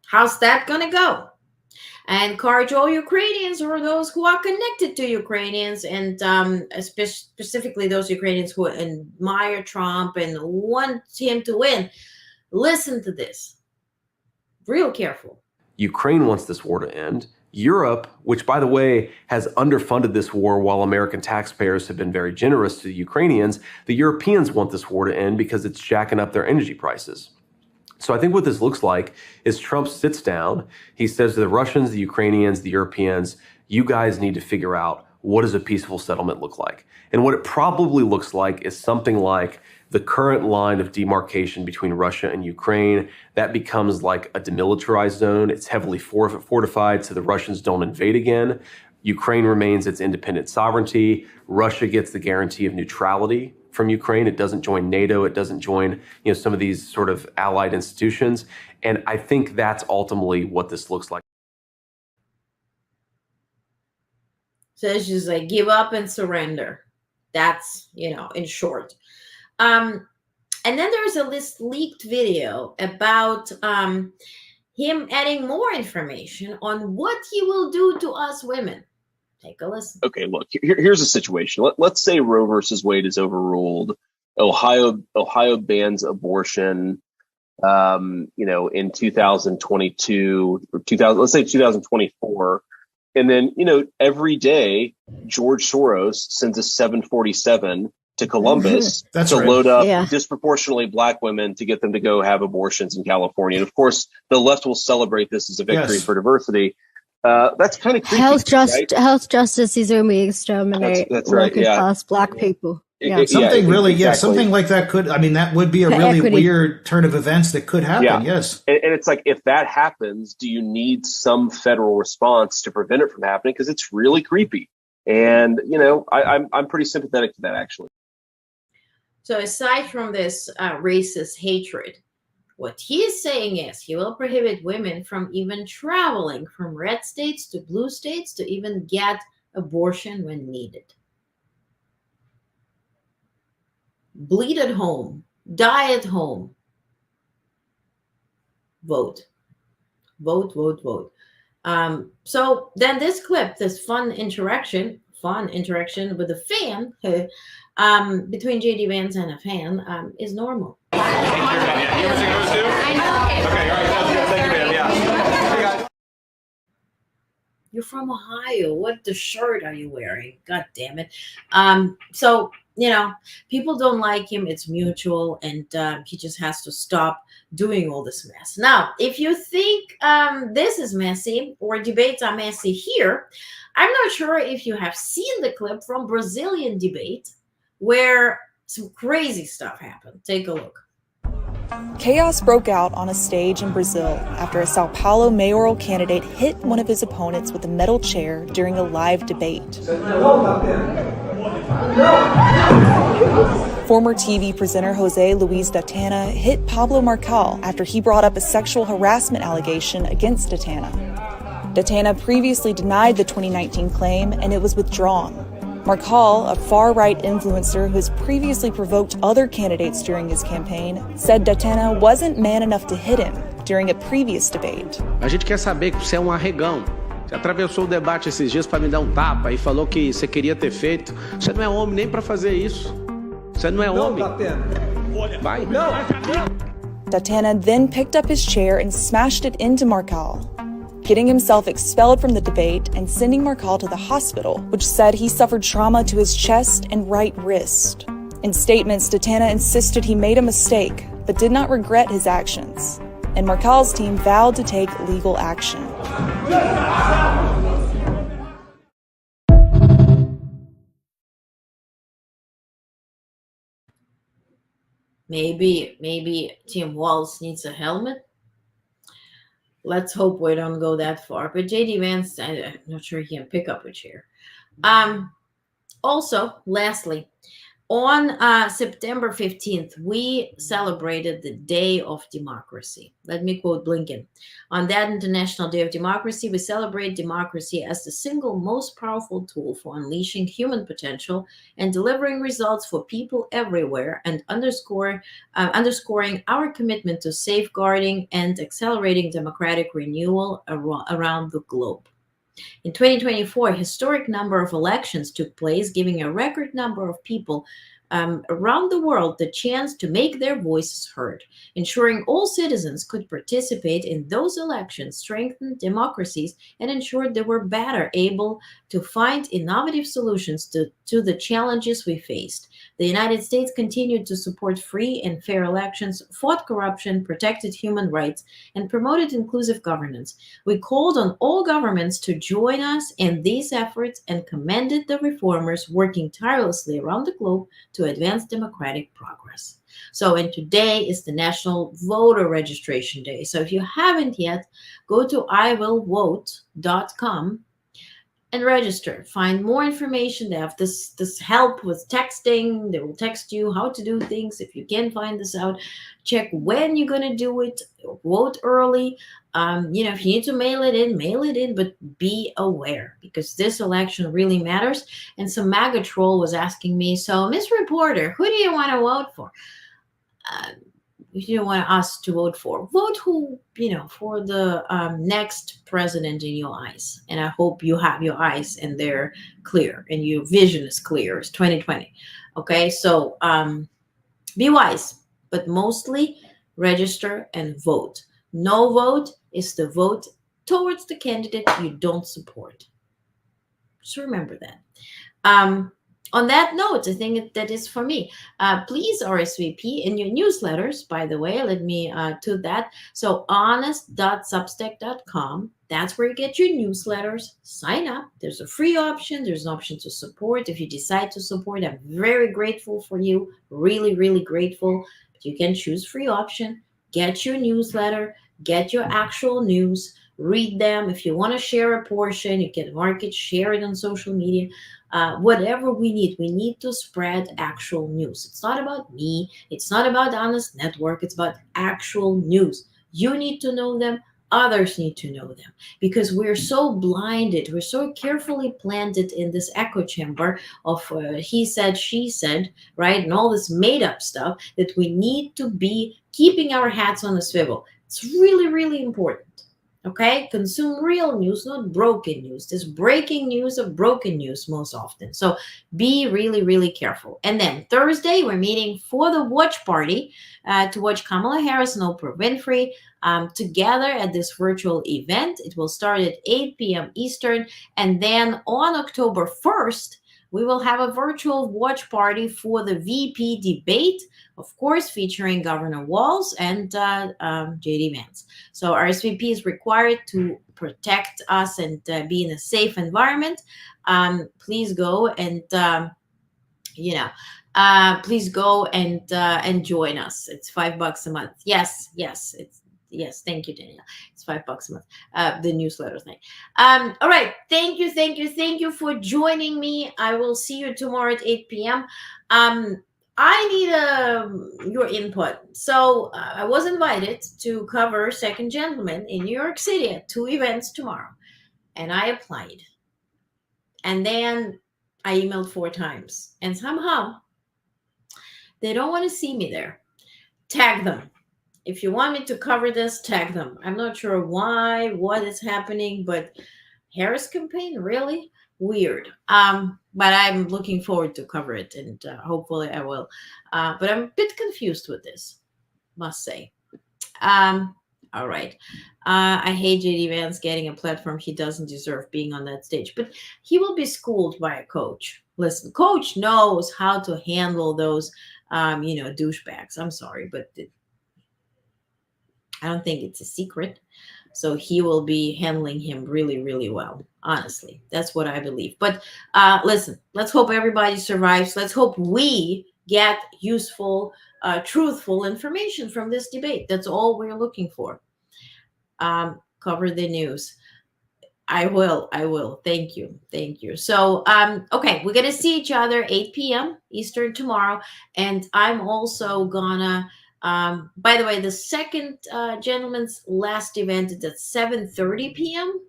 How's that going to go? And encourage all Ukrainians or those who are connected to Ukrainians, and specifically those Ukrainians who admire Trump and want him to win. Listen to this. Real careful. Ukraine wants this war to end. Europe, which, by the way, has underfunded this war while American taxpayers have been very generous to the Ukrainians, the Europeans want this war to end because it's jacking up their energy prices. So I think what this looks like is Trump sits down, he says to the Russians, the Ukrainians, the Europeans, you guys need to figure out what does a peaceful settlement look like? And what it probably looks like is something like the current line of demarcation between Russia and Ukraine. That becomes like a demilitarized zone. It's heavily fortified so the Russians don't invade again. Ukraine remains its independent sovereignty. Russia gets the guarantee of neutrality from Ukraine. It doesn't join NATO. It doesn't join, some of these sort of allied institutions. And I think that's ultimately what this looks like. So it's just like give up and surrender. That's, in short. And then there's this leaked video about him adding more information on what he will do to us women. Take a listen. Okay, look, here's a situation. Let's say Roe versus Wade is overruled. Ohio bans abortion, in 2022 or 2024. And then, every day, George Soros sends a 747 to Columbus to load up disproportionately black women to get them to go have abortions in California. And of course, the left will celebrate this as a victory for diversity. That's kind of creepy. Health justice is when we exterminate working class black people. Something like that could, that would be a really weird turn of events that could happen. Yes. And it's like, if that happens, do you need some federal response to prevent it from happening? Because it's really creepy. And, I'm pretty sympathetic to that, actually. So aside from this racist hatred, what he is saying is he will prohibit women from even traveling from red states to blue states to even get abortion when needed. Bleed at home, die at home. Vote. Vote, vote, vote. So then this clip, this fun interaction with a fan, between JD Vance and a fan, is normal. You're from Ohio. What the shirt are you wearing? God damn it. So, people don't like him. It's mutual. And he just has to stop doing all this mess. Now, if you think this is messy or debates are messy here, I'm not sure if you have seen the clip from Brazilian debate where some crazy stuff happened. Take a look. Chaos broke out on a stage in Brazil after a Sao Paulo mayoral candidate hit one of his opponents with a metal chair during a live debate. Former TV presenter Jose Luis da Tana hit Pablo Marcal after he brought up a sexual harassment allegation against da Tana. Da Tana previously denied the 2019 claim, and it was withdrawn. Marcal, a far-right influencer who has previously provoked other candidates during his campaign, said da Tana wasn't man enough to hit him during a previous debate. A gente quer saber que você é arregão. Você atravessou o debate esses dias para me dar tapa e falou que você queria ter feito. Você não é homem nem para fazer isso. Você não é homem. Vai. Da Tana then picked up his chair and smashed it into Marcal, getting himself expelled from the debate and sending Marcal to the hospital, which said he suffered trauma to his chest and right wrist. In statements, da Tana insisted he made a mistake, but did not regret his actions. And Marcal's team vowed to take legal action. Maybe Tim Walz needs a helmet. Let's hope we don't go that far. But JD Vance, I'm not sure he can pick up a chair. Also, lastly, on September 15th, we celebrated the Day of Democracy. Let me quote Blinken. On that International Day of Democracy, we celebrate democracy as the single most powerful tool for unleashing human potential and delivering results for people everywhere, and underscoring our commitment to safeguarding and accelerating democratic renewal around the globe. In 2024, a historic number of elections took place, giving a record number of people around the world the chance to make their voices heard. Ensuring all citizens could participate in those elections strengthened democracies and ensured they were better able to find innovative solutions to the challenges we faced. The United States continued to support free and fair elections, fought corruption, protected human rights, and promoted inclusive governance. We called on all governments to join us in these efforts and commended the reformers working tirelessly around the globe to advance democratic progress. So, and today is the National Voter Registration Day. So, if you haven't yet, go to iwillvote.com and register. Find more information. They have this help with texting. They will text you how to do things. If you can find this out, check when you're going to do it. Vote early. If you need to mail it in, but be aware because this election really matters. And some MAGA troll was asking me, so Miss Reporter, who do you want to vote for? You don't want us to vote for. Vote who, for the next president in your eyes. And I hope you have your eyes and they're clear and your vision is clear. It's 2020. Okay, so be wise, but mostly register and vote. No vote is the vote towards the candidate you don't support. Just remember that. On that note, I think that is for me. Please RSVP in your newsletters, by the way. Let me to that. So onest.substack.com. That's where you get your newsletters. Sign up. There's a free option. There's an option to support. If you decide to support, I'm very grateful for you. Really, really grateful. But you can choose free option. Get your newsletter. Get your actual news. Read them. If you want to share a portion, you can mark it, share it on social media. Whatever we need to spread actual news. It's not about me. It's not about Onest Network. It's about actual news. You need to know them. Others need to know them because we're so blinded. We're so carefully planted in this echo chamber of he said, she said, right? And all this made up stuff that we need to be keeping our hats on a swivel. It's really, really important. Okay, consume real news, not broken news. There's breaking news or broken news most often. So be really, really careful. And then Thursday, we're meeting for the watch party to watch Kamala Harris and Oprah Winfrey together at this virtual event. It will start at 8 p.m. Eastern. And then on October 1st, we will have a virtual watch party for the VP debate, of course, featuring Governor Walz and J.D. Vance. So RSVP is required to protect us and be in a safe environment. Please go and, please go and join us. It's $5 a month. Yes, thank you, Danielle. It's $5 a month. The newsletter thing. All right. Thank you for joining me. I will see you tomorrow at 8 p.m. I need your input. So I was invited to cover Second Gentleman in New York City at 2 events tomorrow, and I applied. And then I emailed 4 times, and somehow they don't want to see me there. Tag them. If you want me to cover this, tag them. I'm not sure why, what is happening, but Harris campaign, really? Weird. But I'm looking forward to cover it, and hopefully I will. But I'm a bit confused with this, must say. All right. I hate J.D. Vance getting a platform. He doesn't deserve being on that stage, but he will be schooled by a coach. Listen, coach knows how to handle those, douchebags. I'm sorry, but I don't think it's a secret. So he will be handling him really, really well. Honestly, that's what I believe. But listen, let's hope everybody survives. Let's hope we get useful, truthful information from this debate. That's all we're looking for. Cover the news. I will. Thank you. So, okay, we're going to see each other 8 p.m. Eastern tomorrow. And I'm also gonna, by the way, the second gentleman's last event is at 7:30 p.m.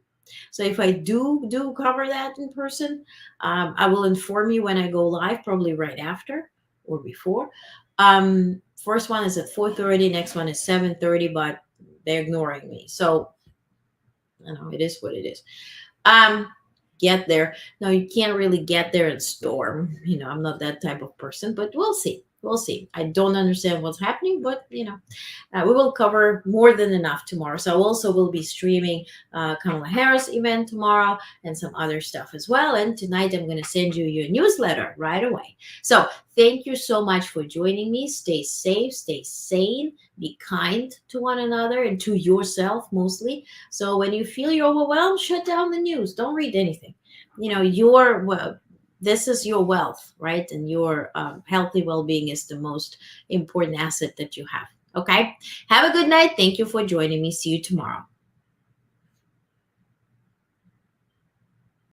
So if I do cover that in person, I will inform you when I go live, probably right after or before. First one is at 4:30, next one is 7:30, but they're ignoring me. So, it is what it is. get there. No, you can't really get there and storm. I'm not that type of person, but we'll see. We'll see. I don't understand what's happening, but we will cover more than enough tomorrow. So I also will be streaming Kamala Harris event tomorrow and some other stuff as well. And tonight I'm going to send you your newsletter right away. So thank you so much for joining me. Stay safe, stay sane, be kind to one another and to yourself mostly. So when you feel you're overwhelmed, shut down the news. Don't read anything. This is your wealth, right? And your healthy well-being is the most important asset that you have. Okay. Have a good night. Thank you for joining me. See you tomorrow.